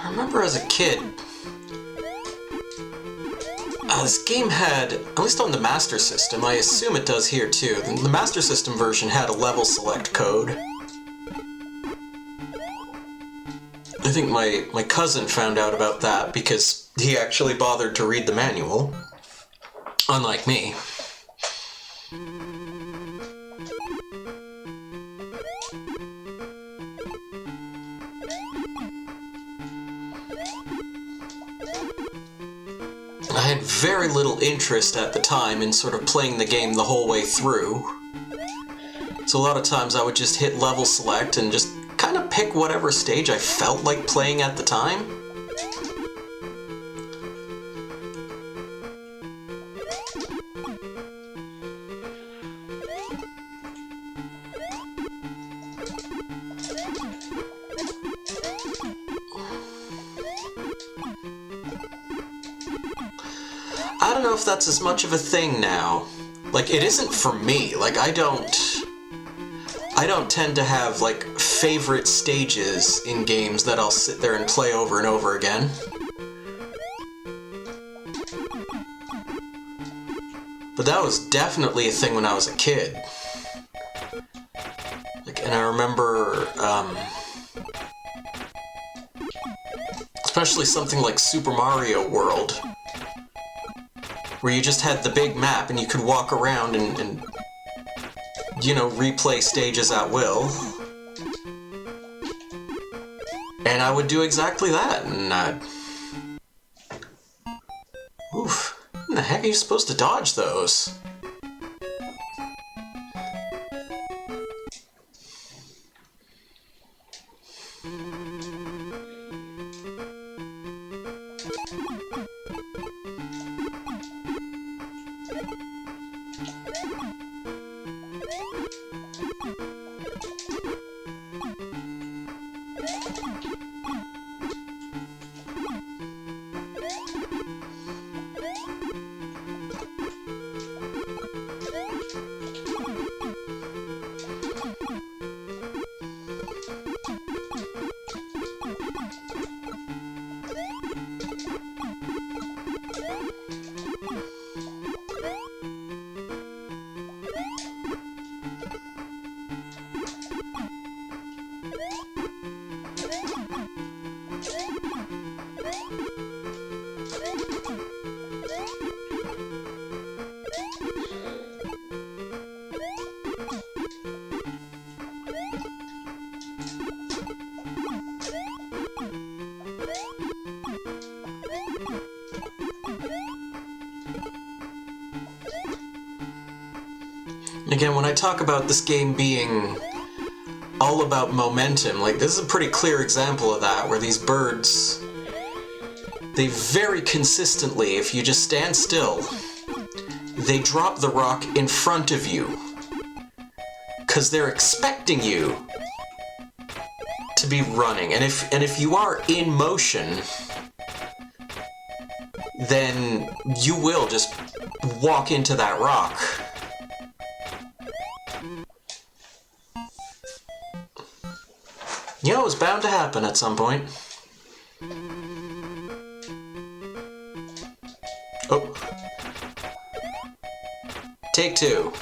[SPEAKER 1] I remember as a kid, this game had, at least on the Master System, I assume it does here too, the Master System version had a level select code. I think my cousin found out about that because he actually bothered to read the manual, unlike me. I had very little interest at the time in sort of playing the game the whole way through. So a lot of times I would just hit level select and just kind of pick whatever stage I felt like playing at the time. I don't know if that's as much of a thing now. Like, it isn't for me. Like, I don't tend to have, like, favorite stages in games that I'll sit there and play over and over again. But that was definitely a thing when I was a kid. Like, and I remember, especially something like Super Mario World, where you just had the big map and you could walk around and you know, replay stages at will. And I would do exactly that, and oof, how the heck are you supposed to dodge those? Again, when I talk about this game being all about momentum, like, this is a pretty clear example of that, where these birds, they very consistently, if you just stand still, they drop the rock in front of you, because they're expecting you to be running. And if you are in motion, then you will just walk into that rock. You know, it was bound to happen at some point. Oh. Take two.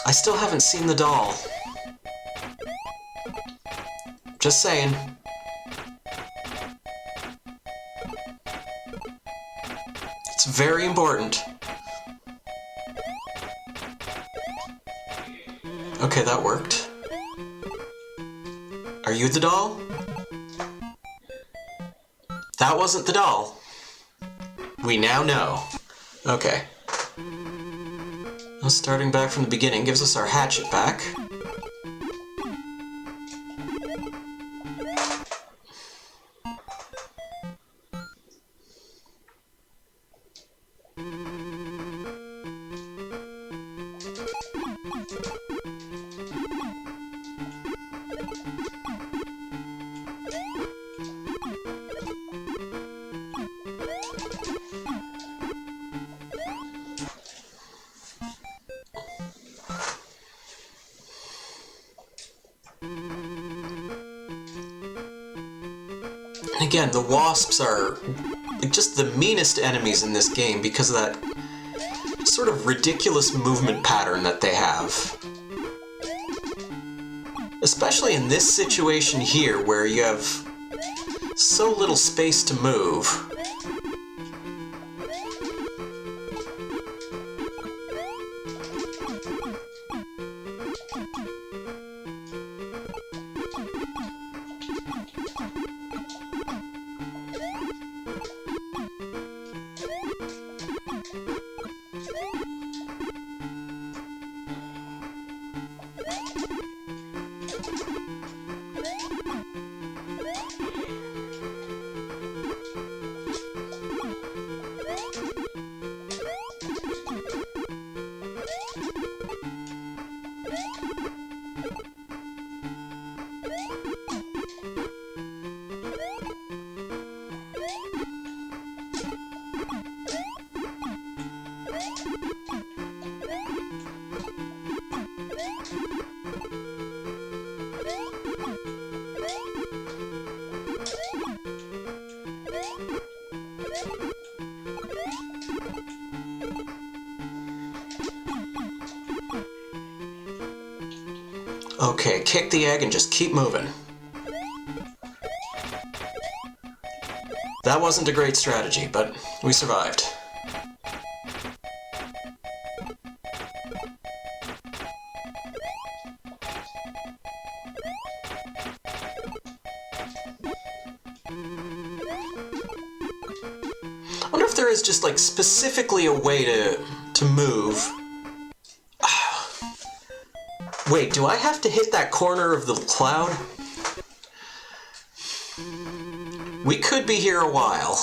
[SPEAKER 1] I still haven't seen the doll. Just saying. It's very important. Okay, that worked. Are you the doll? That wasn't the doll. We now know. Okay. Now starting back from the beginning gives us our hatchet back. Again, the wasps are just the meanest enemies in this game because of that sort of ridiculous movement pattern that they have. Especially in this situation here, where you have so little space to move. Okay, kick the egg and just keep moving. That wasn't a great strategy, but we survived. I wonder if there is just, like, specifically a way to move. Wait, do I have to hit that corner of the cloud? We could be here a while.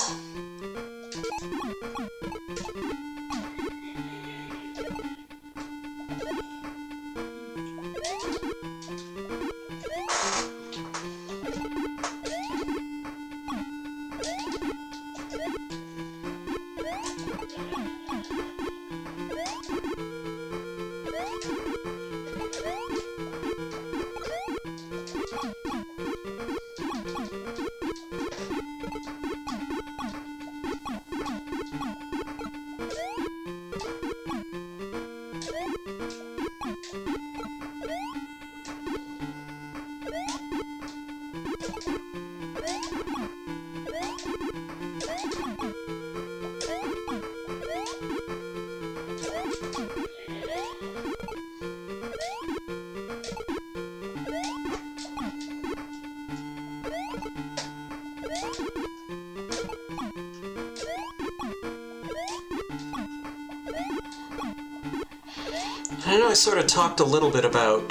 [SPEAKER 1] I know I sort of talked a little bit about,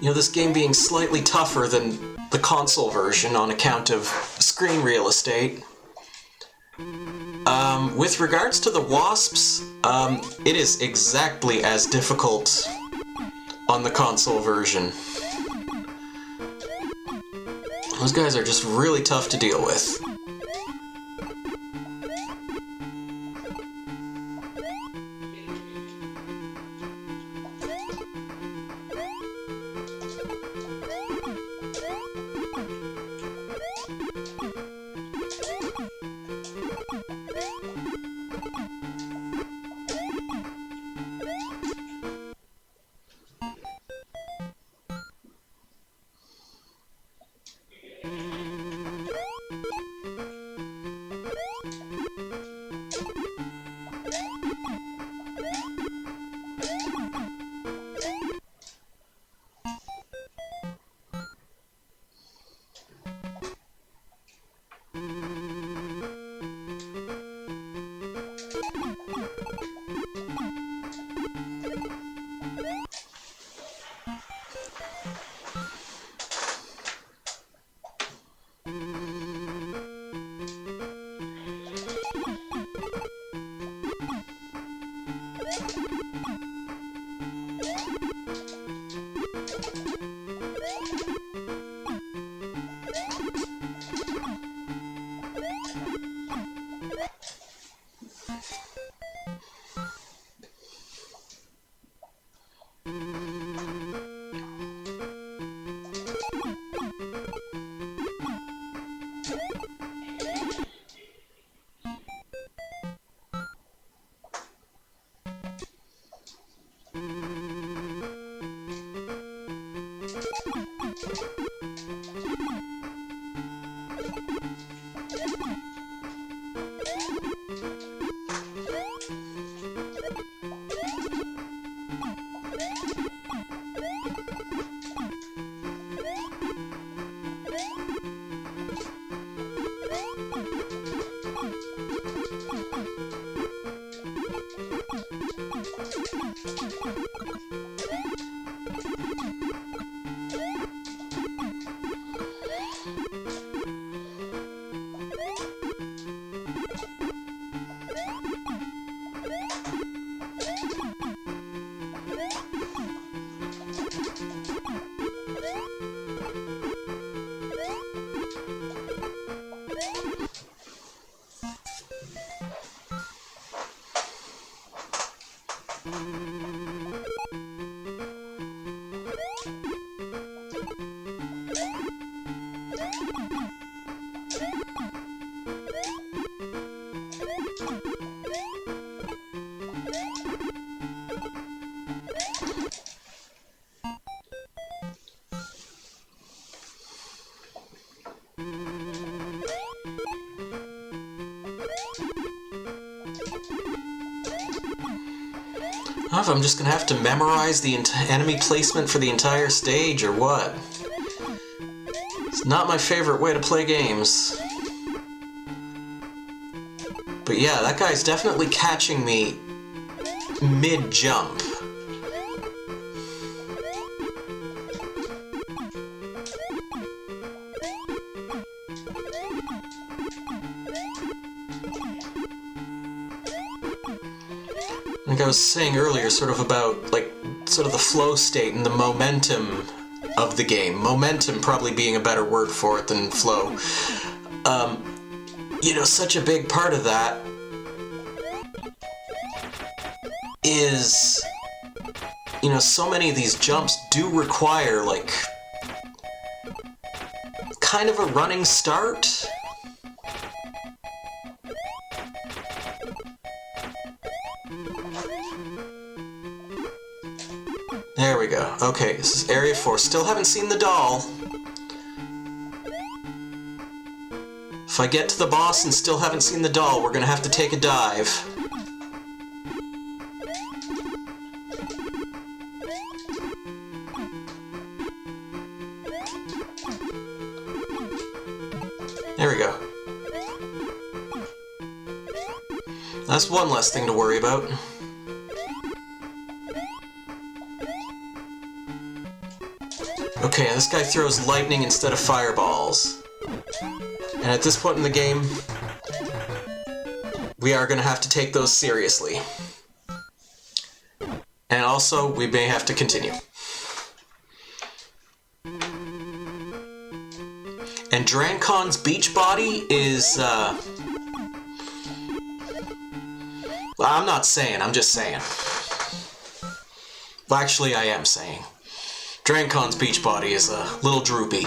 [SPEAKER 1] this game being slightly tougher than the console version on account of screen real estate. With regards to the wasps, it is exactly as difficult on the console version. Those guys are just really tough to deal with. I don't know if I'm just gonna have to memorize the enemy placement for the entire stage or what. It's not my favorite way to play games. But yeah, that guy's definitely catching me mid-jump. Like I was saying earlier, sort of about, sort of the flow state and the momentum of the game. Momentum probably being a better word for it than flow. Such a big part of that is, so many of these jumps do require, kind of a running start. There we go. Okay, this is Area 4. Still haven't seen the doll. If I get to the boss and still haven't seen the doll, we're gonna have to take a dive. There we go. That's one less thing to worry about. Okay, this guy throws lightning instead of fireballs. And at this point in the game, we are going to have to take those seriously. And also, we may have to continue. And Drancon's beach body is, well, I'm not saying, I'm just saying. Well, actually, I am saying. Drancon's beach body is a little droopy.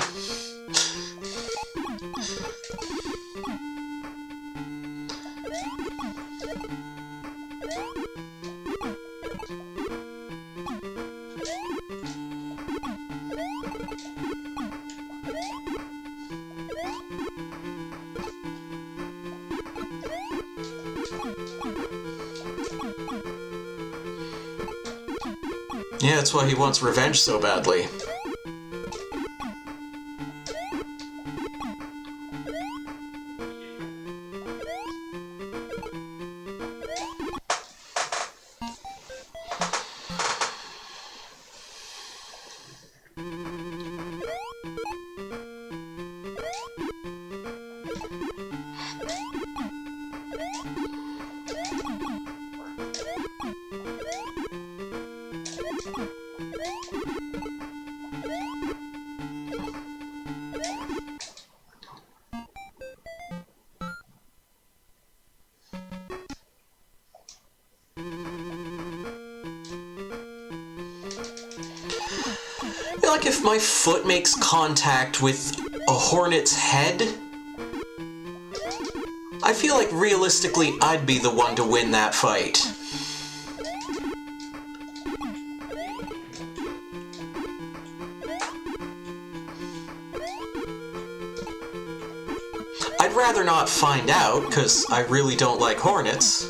[SPEAKER 1] Yeah, that's why he wants revenge so badly. Like if my foot makes contact with a hornet's head, I feel like realistically I'd be the one to win that fight. I'd rather not find out, because I really don't like hornets.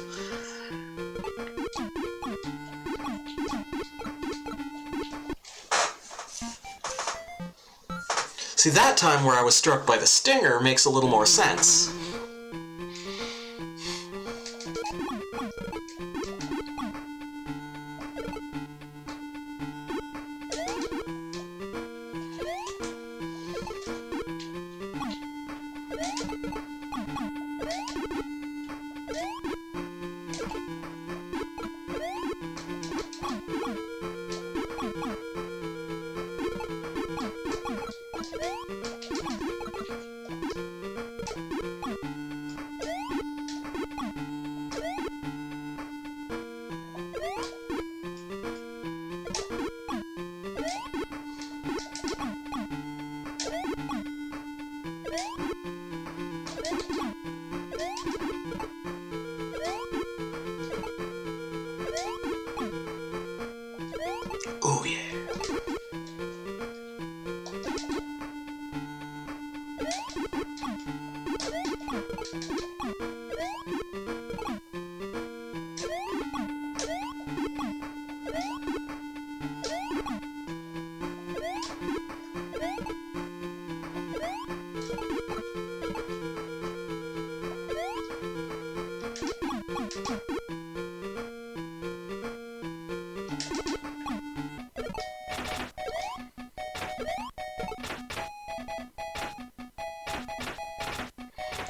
[SPEAKER 1] See, that time where I was struck by the stinger makes a little more sense. Oh yeah.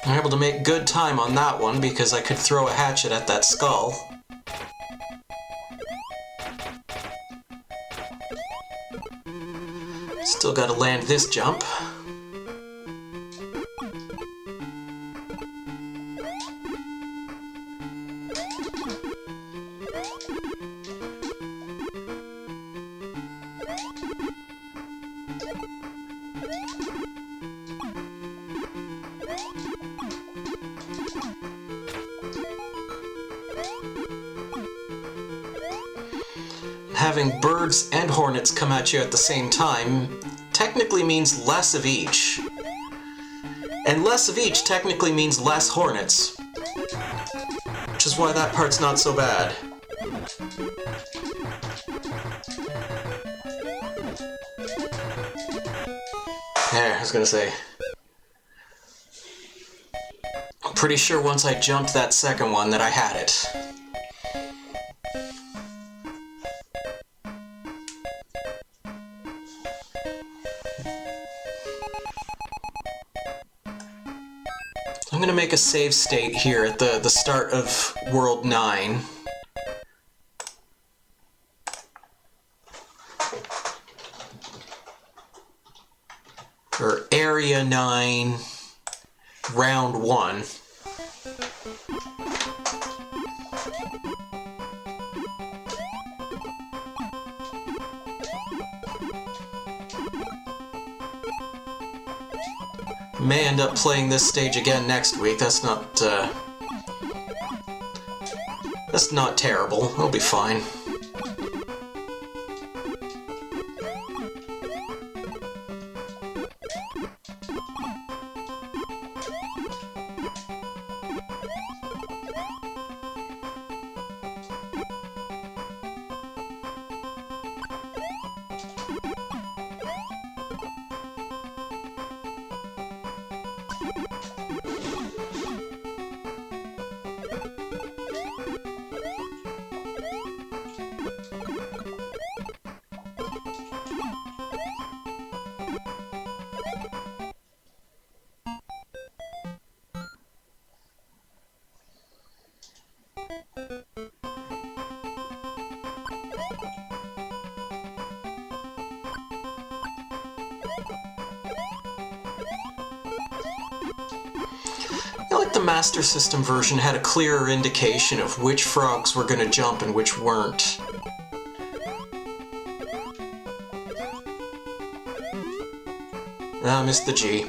[SPEAKER 1] I'm able to make good time on that one because I could throw a hatchet at that skull. Still gotta land this jump. Having birds and hornets come at you at the same time technically means less of each. And less of each technically means less hornets. Which is why that part's not so bad. There, I was gonna say. I'm pretty sure once I jumped that second one that I had it. going to make a save state here at the start of World 9. Or Area 9, Round 1. May end up playing this stage again next week. That's not terrible. It'll be fine. I feel like the Master System version had a clearer indication of which frogs were going to jump and which weren't. Ah, missed the G.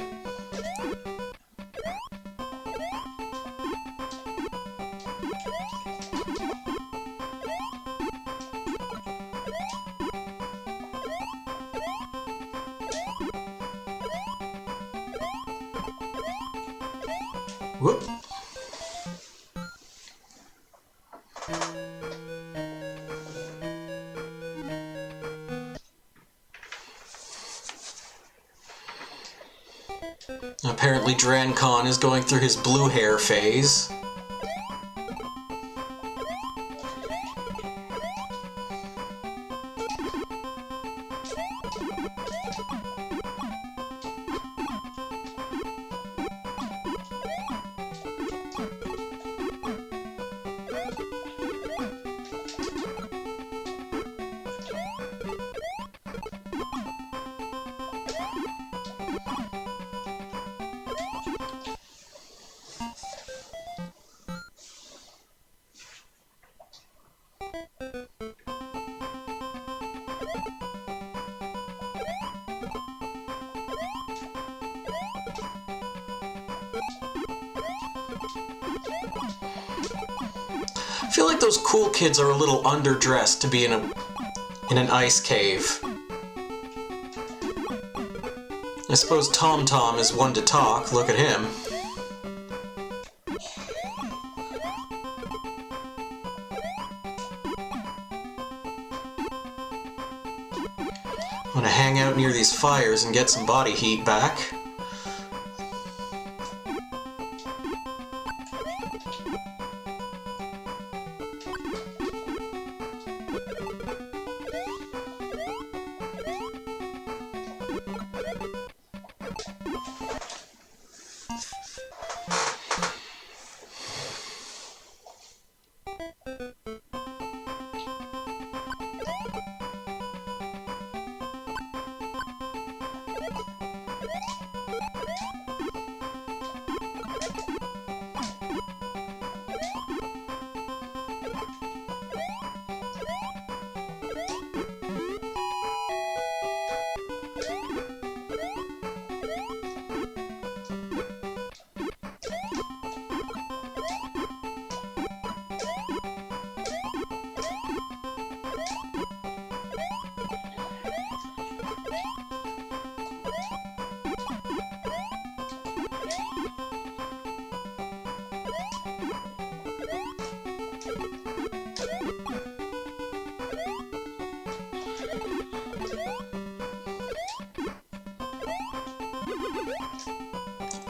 [SPEAKER 1] Whoop. Apparently Drancon is going through his blue hair phase. I feel like those cool kids are a little underdressed to be in an ice cave. I suppose Tom Tom is one to talk. Look at him. I'm gonna hang out near these fires and get some body heat back.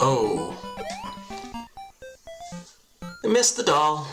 [SPEAKER 1] Oh. I missed the doll.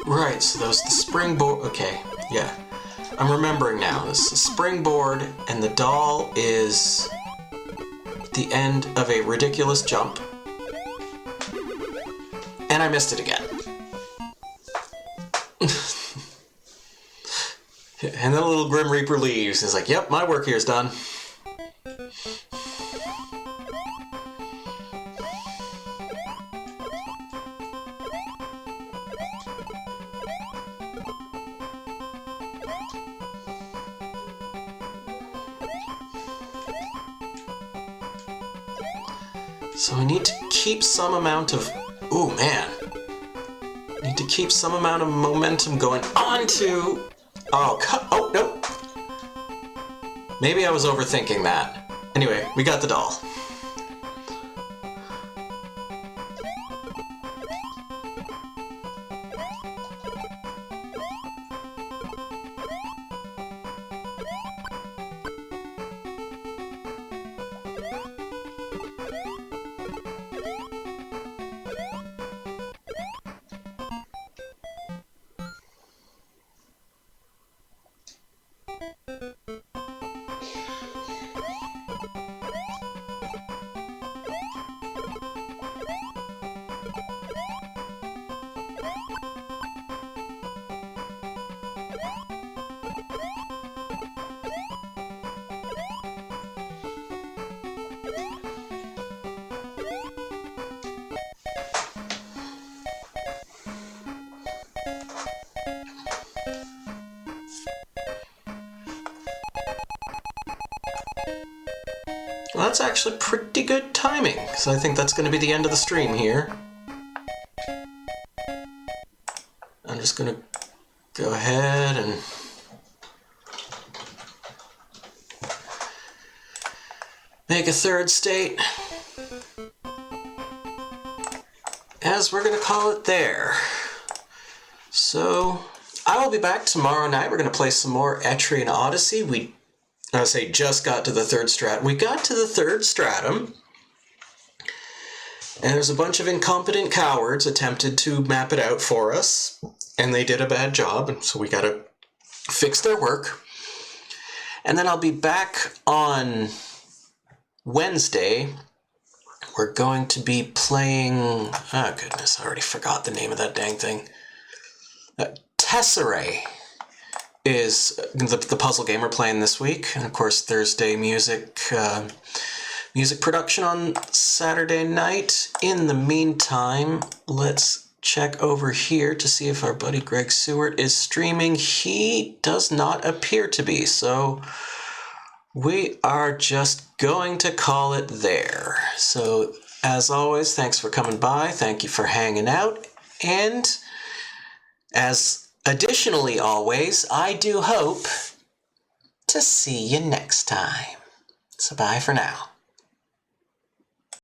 [SPEAKER 1] Right, so those the springboard. Okay, yeah. I'm remembering now. This is a springboard, and the doll is the end of a ridiculous jump. And I missed it again. And then a little Grim Reaper leaves. He's like, yep, my work here's done. So I need to keep some amount of... Ooh, man. Need to keep some amount of momentum going onto... Oh, nope. Maybe I was overthinking that. Anyway, we got the doll. Well, that's actually pretty good timing, because I think that's going to be the end of the stream here. I'm just going to go ahead and make a third state, as we're going to call it there. So I will be back tomorrow night. We're going to play some more Etrian Odyssey. I say just got to the third stratum. We got to the third stratum, and there's a bunch of incompetent cowards attempted to map it out for us, and they did a bad job, and so we got to fix their work. And then I'll be back on Wednesday. We're going to be playing... Oh, goodness, I already forgot the name of that dang thing. Tesserae is the puzzle game we're playing this week. And of course, Thursday music production on Saturday night. In the meantime, let's check over here to see if our buddy Greg Seward is streaming. He does not appear to be, so we are just going to call it there. So, as always, thanks for coming by. Thank you for hanging out. And as additionally always, I do hope to see you next time. So bye for now.